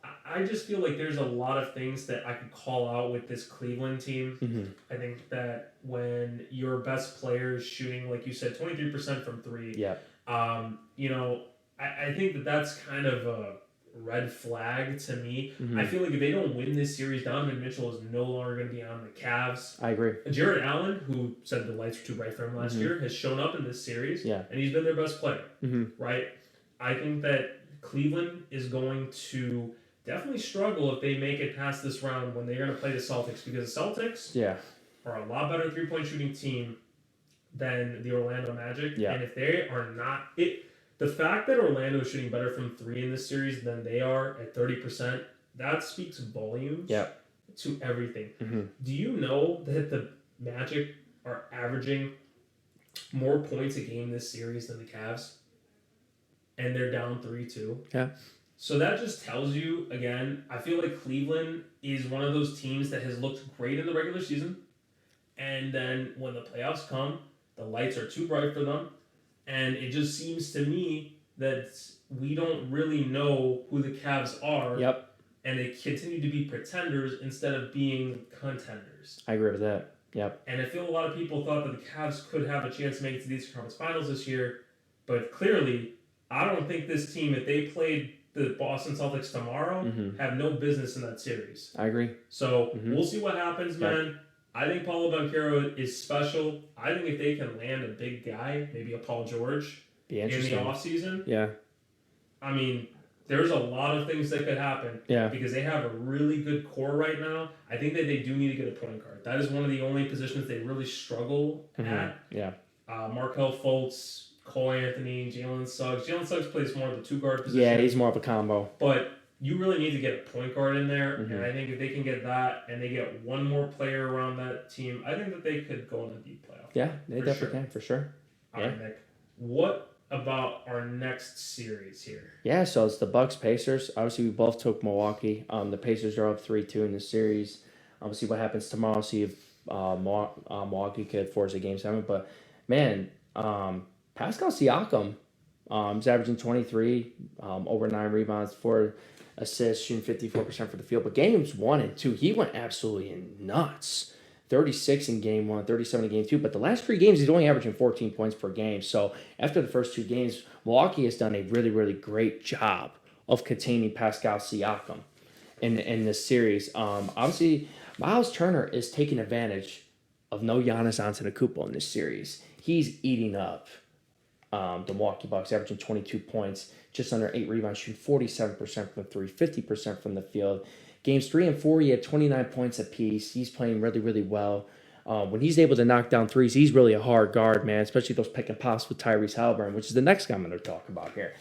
I just feel like there's a lot of things that I could call out with this Cleveland team. I think that when your best player is shooting, like you said, 23% from 3, I think that that's kind of a red flag to me. I feel like if they don't win this series, Donovan Mitchell is no longer going to be on the Cavs. I agree. Jared Allen, who said the lights were too bright for him last year, has shown up in this series, and he's been their best player, right? I think that Cleveland is going to definitely struggle if they make it past this round when they're going to play the Celtics, because the Celtics are a lot better three-point shooting team than the Orlando Magic, and if they are not... The fact that Orlando is shooting better from 3 in this series than they are at 30%, that speaks volumes to everything. Do you know that the Magic are averaging more points a game this series than the Cavs? And they're down 3-2. Yeah. So that just tells you, again, I feel like Cleveland is one of those teams that has looked great in the regular season. And then when the playoffs come, the lights are too bright for them. And it just seems to me that we don't really know who the Cavs are. Yep. And they continue to be pretenders instead of being contenders. I agree with that. Yep. And I feel a lot of people thought that the Cavs could have a chance to make it to the Eastern Conference Finals this year. But clearly, I don't think this team, if they played the Boston Celtics tomorrow, have no business in that series. I agree. So we'll see what happens, man. I think Paulo Banchero is special. I think if they can land a big guy, maybe a Paul George, in the offseason, I mean, there's a lot of things that could happen because they have a really good core right now. I think that they do need to get a point guard. That is one of the only positions they really struggle at. Yeah. Markelle Fultz, Cole Anthony, Jalen Suggs. Jalen Suggs plays more of the two-guard position. Yeah, he's more of a combo. But you really need to get a point guard in there, and I think if they can get that and they get one more player around that team, I think that they could go in a deep playoff. Yeah, they definitely can, for sure. All right, Nick. What about our next series here? Yeah, so it's the Bucks-Pacers. Obviously, we both took Milwaukee. The Pacers are up 3-2 in the series. Obviously, what happens tomorrow, see if Milwaukee could force a Game 7. But, man, Pascal Siakam is averaging 23, over 9 rebounds, 4 assists, shooting 54% for the field. But games 1 and 2, he went absolutely nuts. 36 in game 1, 37 in game 2. But the last 3 games, he's only averaging 14 points per game. So after the first 2 games, Milwaukee has done a really, really great job of containing Pascal Siakam in this series. Obviously, Miles Turner is taking advantage of no Giannis Antetokounmpo in this series. He's eating up the Milwaukee Bucks, averaging 22 points, just under 8 rebounds, shooting 47% from 3, 50% from the field. Games 3 and 4, he had 29 points apiece. He's playing really, really well. When he's able to knock down threes, he's really a hard guard, man, especially those pick and pops with Tyrese Halliburton, which is the next guy I'm going to talk about here.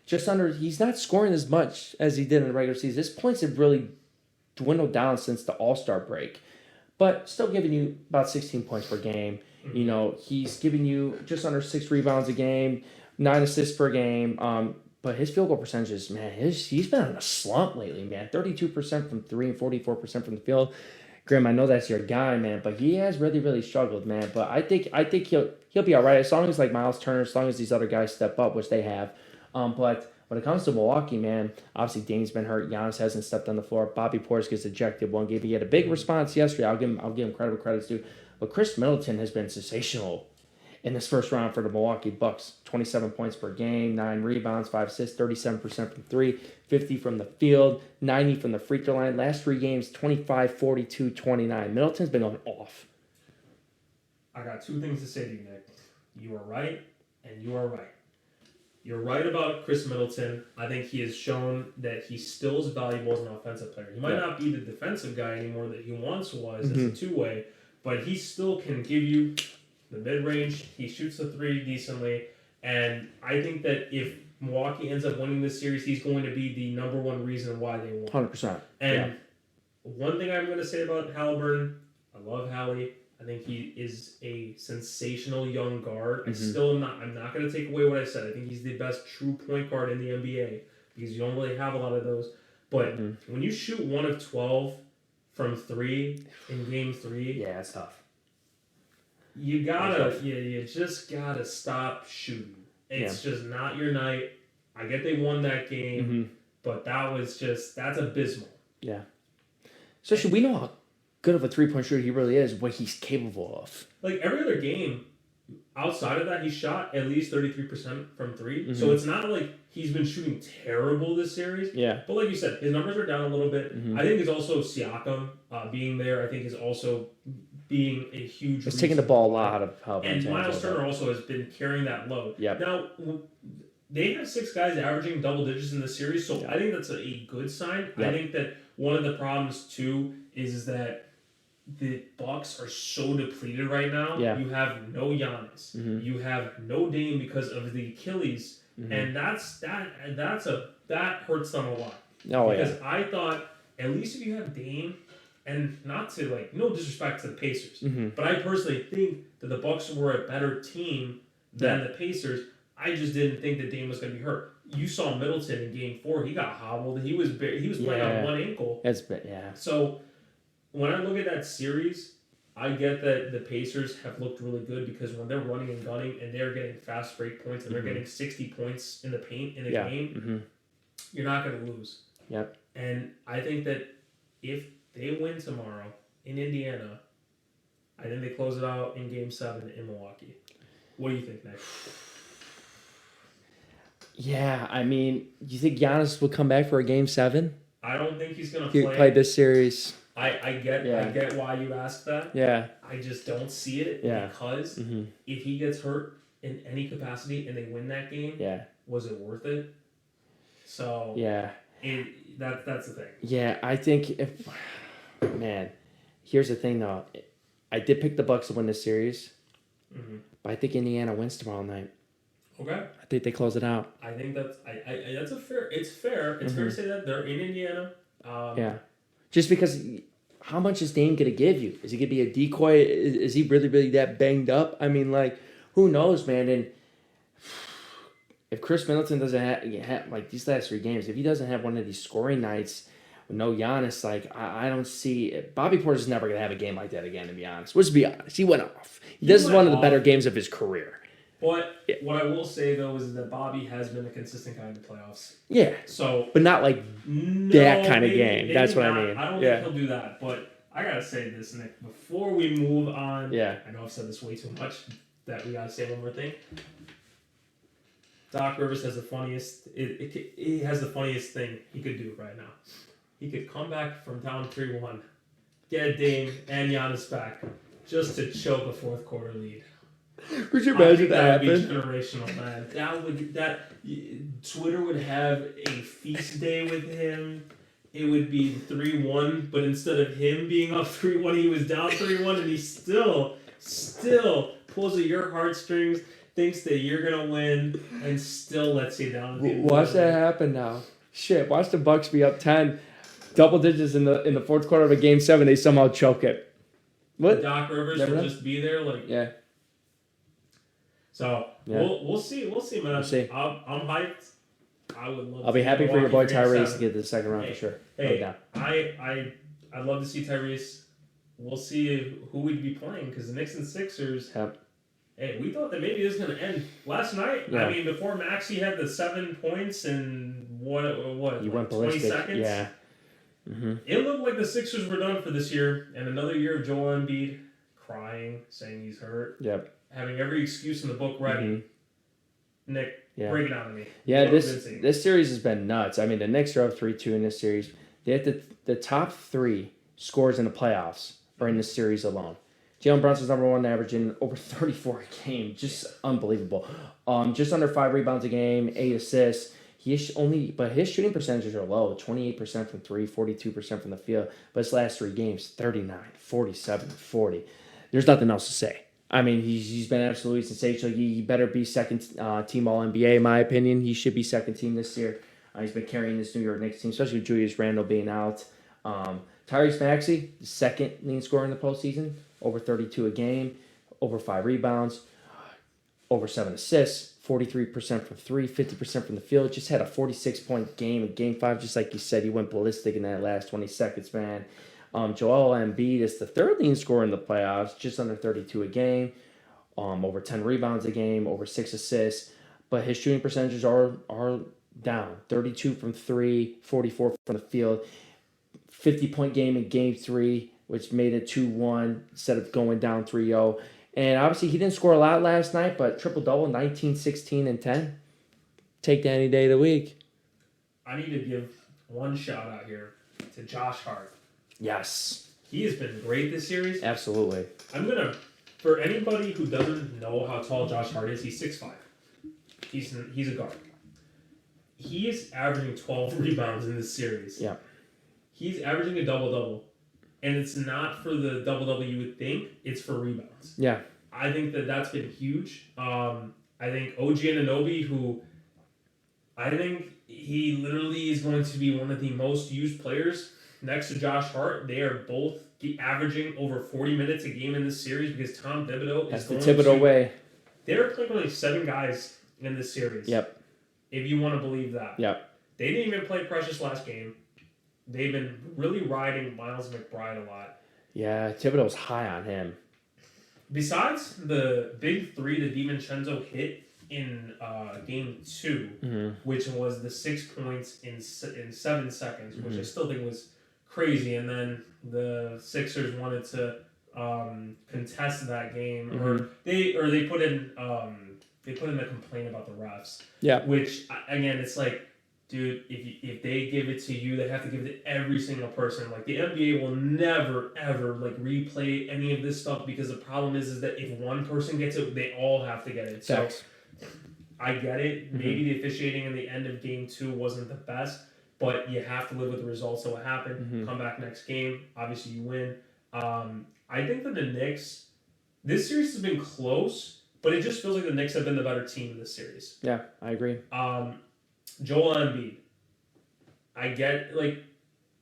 He's not scoring as much as he did in the regular season. His points have really dwindled down since the All-Star break, but still giving you about 16 points per game. You know, he's giving you just under 6 rebounds a game, 9 assists per game. But his field goal percentages, man, he's been on a slump lately, man. 32% from 3 and 44% from the field. Grim, I know that's your guy, man, but he has really, really struggled, man. But I think he'll be all right as long as like Miles Turner, as long as these other guys step up, which they have. But when it comes to Milwaukee, man, obviously Dame's been hurt. Giannis hasn't stepped on the floor. Bobby Portis gets ejected one game. He had a big response yesterday. I'll give him credit where credit's due. But Chris Middleton has been sensational in this first round for the Milwaukee Bucks. 27 points per game, 9 rebounds, 5 assists, 37% from 3, 50 from the field, 90 from the free throw line. Last 3 games, 25, 42, 29. Middleton's been going off. I got 2 things to say to you, Nick. You are right, and you are right. You're right about Chris Middleton. I think he has shown that he still is valuable as an offensive player. He might not be the defensive guy anymore that he once was as a two-way, but he still can give you the mid-range. He shoots the three decently, and I think that if Milwaukee ends up winning this series, he's going to be the number one reason why they won. 100%. And one thing I'm going to say about Halliburton, I love Hallie. I think he is a sensational young guard. I'm not going to take away what I said. I think he's the best true point guard in the NBA because you don't really have a lot of those. But when you shoot 1 of 12 from 3 in game 3, yeah, it's tough. You just gotta stop shooting. It's just not your night. I get they won that game, but that's abysmal. Yeah. Especially we know how good of a 3-point shooter he really is, what he's capable of. Like every other game, outside of that, he shot at least 33% from 3. So it's not like he's been shooting terrible this series. Yeah. But like you said, his numbers are down a little bit. I think it's also Siakam being there. I think is also being a huge. He's taking the ball a lot out of Halliburton. And Miles Turner also has been carrying that load. Yep. Now, they have 6 guys averaging double digits in the series, so I think that's a good sign. Yep. I think that one of the problems, too, is that the Bucks are so depleted right now. Yeah. You have no Giannis. You have no Dame because of the Achilles, and that hurts them a lot. Because I thought, at least if you have Dame, and not to, no disrespect to the Pacers, but I personally think that the Bucks were a better team than the Pacers. I just didn't think that Dame was going to be hurt. You saw Middleton in Game 4; he got hobbled. He was playing on one ankle. So when I look at that series, I get that the Pacers have looked really good because when they're running and gunning and they're getting fast break points and they're getting 60 points in the paint in a game, you're not going to lose. Yep. And I think that if they win tomorrow in Indiana, I think they close it out in Game 7 in Milwaukee. What do you think, Nick? Yeah, I mean, you think Giannis will come back for a Game 7? I don't think he's going to play this series. I get why you asked that. Yeah. I just don't see it because if he gets hurt in any capacity and they win that game, was it worth it? So that's the thing. Yeah, I think here's the thing though. I did pick the Bucks to win this series, but I think Indiana wins tomorrow night. Okay. I think they close it out. I think that's fair. It's fair. It's fair to say that they're in Indiana. Just because, how much is Dame going to give you? Is he going to be a decoy? Is he really, really that banged up? I mean, who knows, man? And if Chris Middleton doesn't have these last 3 games, if he doesn't have one of these scoring nights with no Giannis, I don't see it. Bobby Porter's never going to have a game like that again, to be honest. Let's be honest. He went off. This is one of the better games of his career. But what I will say, though, is that Bobby has been a consistent guy in the playoffs. Yeah. So, but not that kind of game. That's what I mean. I don't think he'll do that. But I got to say this, Nick. Before we move on, I know I've said this way too much, that we got to say one more thing. Doc Rivers has the funniest he has the funniest thing he could do right now. He could come back from down 3-1, get Dame and Giannis back, just to choke a fourth quarter lead. Could you imagine that would be generational, man. Twitter would have a feast day with him. It would be 3-1, but instead of him being up 3-1, he was down 3-1, and he still pulls at your heartstrings, thinks that you're gonna win, and still lets you down. Watch that happen now. Shit, watch the Bucks be up 10, double digits in the fourth quarter of a Game 7. They somehow choke it. What? Doc Rivers will just be there, So we'll see, man. We'll see. I'm hyped. I would love. I'll be happy for your boy Tyrese to get to the second round for sure. I'd love to see Tyrese. We'll see who we'd be playing because the Knicks and Sixers. Yep. Hey, we thought that maybe this was going to end last night. Yeah. I mean, before Maxey had the 7 points in what? You went 20 ballistic. seconds. Yeah. It looked like the Sixers were done for this year, and another year of Joel Embiid crying, saying he's hurt. Yep. Having every excuse in the book ready. Nick, break it on to me. Yeah, this series has been nuts. I mean, the Knicks are up 3-2 in this series. They have the top 3 scores in the playoffs are in this series alone. Jalen Brunson's number one, averaging over 34 a game. Just unbelievable. Just under 5 rebounds a game, 8 assists. But his shooting percentages are low. 28% from 3, 42% from the field. But his last 3 games, 39, 47, 40. There's nothing else to say. I mean, he's been absolutely sensational. He better be second team All-NBA, in my opinion. He should be second team this year. He's been carrying this New York Knicks team, especially with Julius Randle being out. Tyrese Maxey, the second leading scorer in the postseason, over 32 a game, over 5 rebounds, over 7 assists, 43% from 3, 50% from the field. Just had a 46-point game in Game 5, just like you said. He went ballistic in that last 20 seconds, man. Joel Embiid is the third leading scorer in the playoffs, just under 32 a game, over 10 rebounds a game, over 6 assists. But his shooting percentages are down. 32 from 3, 44 from the field. 50-point game in Game 3, which made it 2-1 instead of going down 3-0. And obviously he didn't score a lot last night, but triple-double, 19, 16, and 10. Take that any day of the week. I need to give one shout-out here to Josh Hart. Yes. He has been great this series. Absolutely. For anybody who doesn't know how tall Josh Hart is, he's 6'5". He's a guard. He is averaging 12 rebounds in this series. Yeah. He's averaging a double-double. And it's not for the double-double you would think. It's for rebounds. Yeah. I think that's been huge. I think OG Anunoby, who I think he literally is going to be one of the most used players next to Josh Hart. They are both averaging over 40 minutes a game in this series because Tom Thibodeau That's the Thibodeau way. They're playing only 7 guys in this series. Yep. If you want to believe that. Yep. They didn't even play Precious last game. They've been really riding Miles McBride a lot. Yeah, Thibodeau's high on him. Besides the big 3 that DiVincenzo hit in Game 2, which was the 6 points in 7 seconds, which I still think was crazy. And then the Sixers wanted to contest that game, or they put in a complaint about the refs. Yeah. Which again, it's like, dude, if they give it to you, they have to give it to every single person. Like, the NBA will never, ever, replay any of this stuff because the problem is that if one person gets it, they all have to get it. So, I get it. Maybe the officiating in the end of Game 2 wasn't the best, but you have to live with the results of what happened. Come back next game. Obviously, you win. I think that the Knicks, this series has been close, but it just feels like the Knicks have been the better team in this series. Yeah, I agree. Joel Embiid, I get,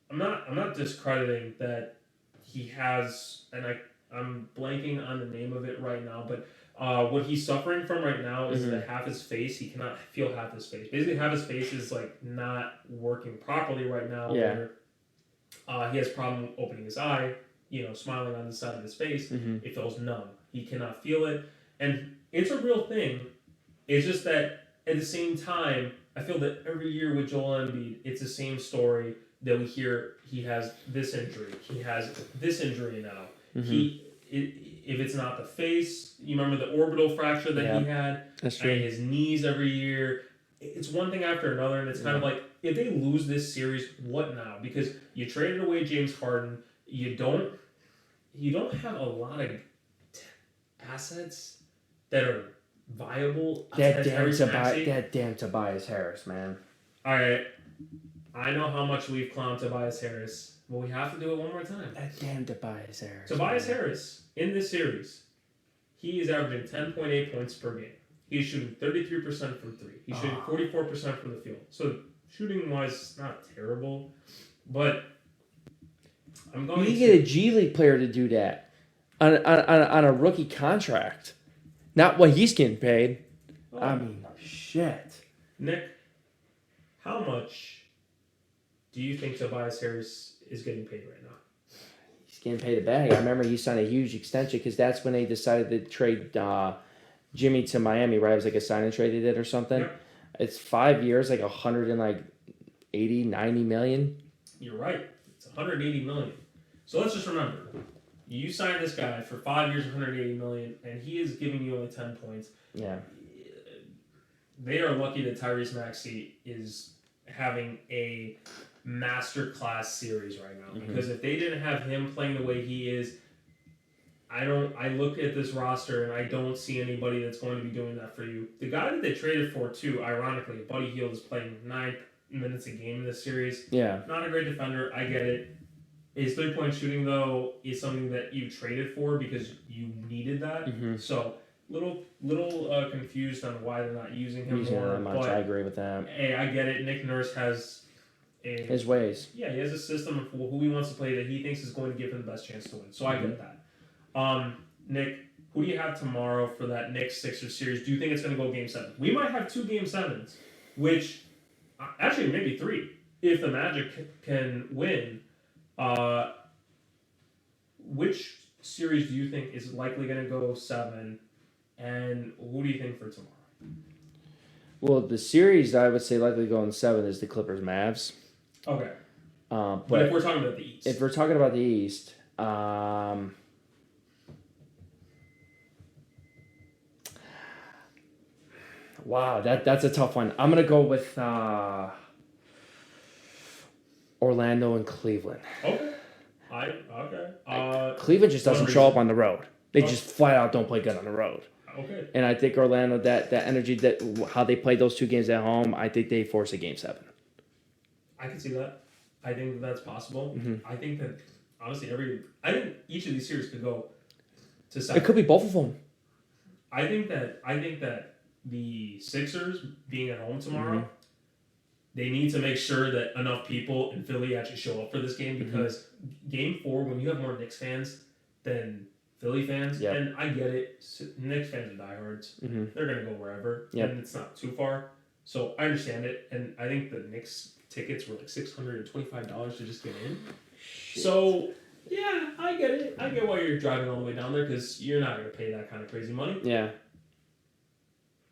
I'm not discrediting that he has, and I'm blanking on the name of it right now, but what he's suffering from right now is that half his face, he cannot feel half his face. Basically, half his face is not working properly right now. Yeah. Where he has problem opening his eye, smiling on the side of his face. It feels numb. He cannot feel it, and it's a real thing. It's just that at the same time, I feel that every year with Joel Embiid, it's the same story that we hear. He has this injury. He has this injury now. If it's not the face, you remember the orbital fracture that he had? That's true. And his knees every year. It's one thing after another, and it's kind of like, if they lose this series, what now? Because you traded away James Harden. You don't have a lot of assets that are viable. That damn Tobias Harris, man. All right, I know how much we've clowned Tobias Harris, but we have to do it one more time. That damn Tobias Harris. Tobias Harris, in this series, he is averaging 10.8 points per game. He's shooting 33% from 3. He's shooting 44% from the field. So shooting-wise, not terrible, but I'm going You get a G League player to do that on a rookie contract. Not what he's getting paid. I mean, shit. Nick, how much do you think Tobias Harris is getting paid right now? He's getting paid a bag. I remember he signed a huge extension because that's when they decided to trade Jimmy to Miami, right? It was like a sign and trade they did or something. Yep. It's 5 years, 180, 90 million. You're right. It's 180 million. So let's just remember, you signed this guy for 5 years, 180 million, and he is giving you only 10 points. Yeah. They are lucky that Tyrese Maxey is having a masterclass series right now. Because if they didn't have him playing the way he is, I look at this roster and I don't see anybody that's going to be doing that for you. The guy that they traded for too, ironically, Buddy Hield is playing 9 minutes a game in this series. Yeah. Not a great defender. I get it. His 3-point shooting though is something that you traded for because you needed that. Mm-hmm. So little confused on why they're not using him more. That much. I agree with that. Hey, I get it. Nick Nurse has his ways. Yeah, he has a system of who he wants to play that he thinks is going to give him the best chance to win. So I get that. Nick, who do you have tomorrow for that Knicks Sixers series? Do you think it's going to go Game 7? We might have 2 Game 7s, which actually maybe 3 if the Magic can win. Which series do you think is likely going to go 7, and who do you think for tomorrow? Well, the series I would say likely going 7 is the Clippers Mavs. Okay. But if we're talking about the East. If we're talking about the East, wow, that's a tough one. I'm gonna go with Orlando and Cleveland. Okay. Cleveland just doesn't show up on the road. They just flat out don't play good on the road. Okay. And I think Orlando, that energy, that how they played those 2 games at home, I think they force a Game 7. I can see that. I think that's possible. Mm-hmm. I think that honestly, I think each of these series could go to 7. It could be both of them. I think that the Sixers being at home tomorrow, Mm-hmm. they need to make sure that enough people in Philly actually show up for this game because Game 4, when you have more Knicks fans than Philly fans, and I get it, Knicks fans are diehards. Mm-hmm. They're going to go wherever, and it's not too far. So I understand it, and I think the Knicks tickets were like $625 to just get in. Shit. So, yeah, I get it. I get why you're driving all the way down there because you're not going to pay that kind of crazy money. Yeah.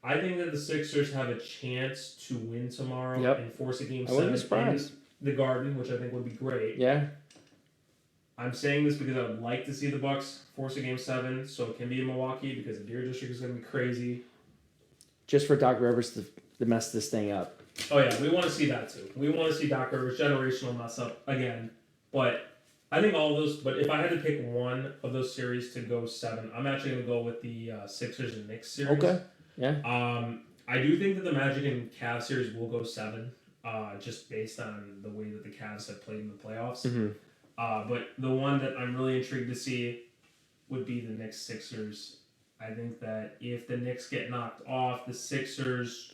I think that the Sixers have a chance to win tomorrow and force a Game 7 in the Garden, which I think would be great. Yeah. I'm saying this because I would like to see the Bucks force a Game 7, so it can be in Milwaukee because the Beer District is going to be crazy. Just for Doc Rivers to mess this thing up. Oh yeah, we want to see that too. We want to see Doc Rivers' generational mess up again. But I think all of those. But if I had to pick one of those series to go 7, I'm actually going to go with the Sixers and Knicks series. Okay. Yeah. I do think that the Magic and Cavs series will go 7, just based on the way that the Cavs have played in the playoffs. Mm-hmm. But the one that I'm really intrigued to see would be the Knicks Sixers. I think that if the Knicks get knocked off, the Sixers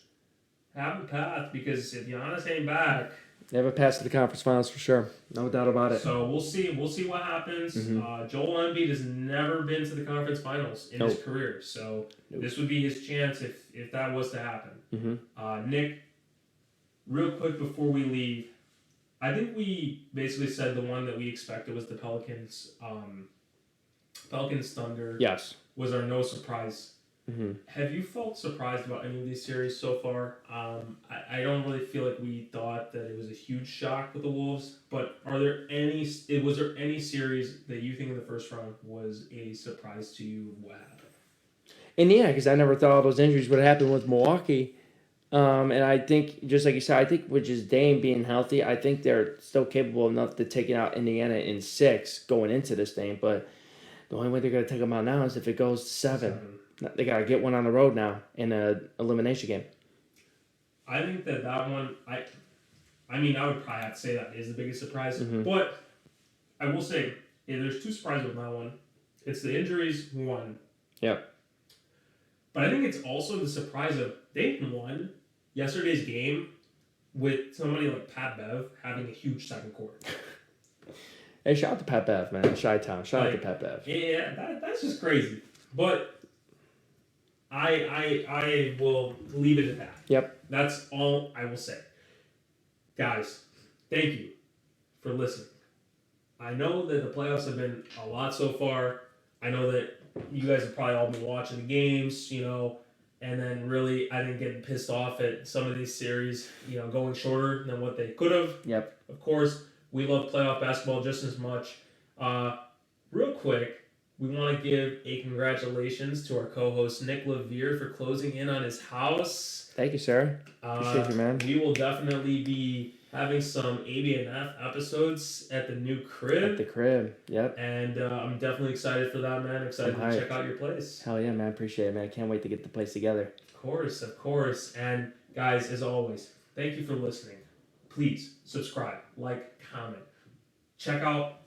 have a path because if Giannis ain't back, they have a pass to the conference finals for sure. No doubt about it. So we'll see. We'll see what happens. Mm-hmm. Joel Embiid has never been to the conference finals in his career, so this would be his chance if that was to happen. Mm-hmm. Nick, real quick before we leave, I think we basically said the one that we expected was the Pelicans. Pelicans Thunder. Yes. Was our no surprise. Mm-hmm. Have you felt surprised about any of these series so far? I don't really feel like we thought that it was a huge shock with the Wolves, but was there any series that you think in the first round was a surprise to you? What happened? Indiana, because I never thought all those injuries would happen with Milwaukee. And I think, just like you said, I think with just Dame being healthy, I think they're still capable enough to take out Indiana in 6 going into this thing, but the only way they're going to take them out now is if it goes 7. They got to get one on the road now in an elimination game. I think that one, I mean, I would probably have to say that is the biggest surprise. Mm-hmm. But I will say, there's 2 surprises with that one. It's the injuries, 1. Yep. But I think it's also the surprise of they won yesterday's game with somebody like Pat Bev having a huge second quarter. Hey, shout out to Pat Bev, man. Chi-Town. Shout out to Pat Bev. Yeah, that's just crazy. But I will leave it at that. Yep. That's all I will say. Guys, thank you for listening. I know that the playoffs have been a lot so far. I know that you guys have probably all been watching the games, and then really, I think getting pissed off at some of these series, going shorter than what they could have. Yep. Of course, we love playoff basketball just as much. Real quick, we want to give a congratulations to our co-host Nick Levere for closing in on his house. Thank you, sir. Appreciate you, man. We will definitely be having some ABNF episodes at the new crib. At the crib, yep. And I'm definitely excited for that, man. Excited to check out your place. Hell yeah, man. Appreciate it, man. I can't wait to get the place together. Of course. And guys, as always, thank you for listening. Please subscribe, like, comment. Check out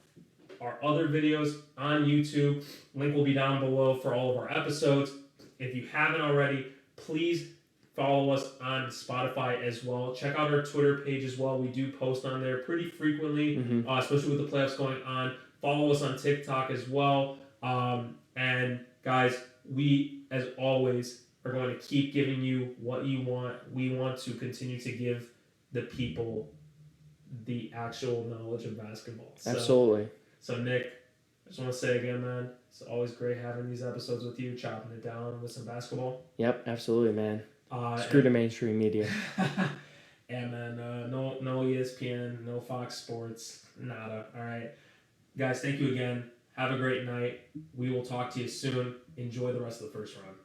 our other videos on YouTube. Link will be down below for all of our episodes. If you haven't already, please follow us on Spotify as well. Check out our Twitter page as well. We do post on there pretty frequently, especially with the playoffs going on. Follow us on TikTok as well. And guys, we, as always, are going to keep giving you what you want. We want to continue to give the people the actual knowledge of basketball. Absolutely. So Nick, I just want to say again, man, it's always great having these episodes with you, chopping it down with some basketball. Yep, absolutely, man. Screw the mainstream media. And then no ESPN, no Fox Sports, nada. All right. Guys, thank you again. Have a great night. We will talk to you soon. Enjoy the rest of the first round.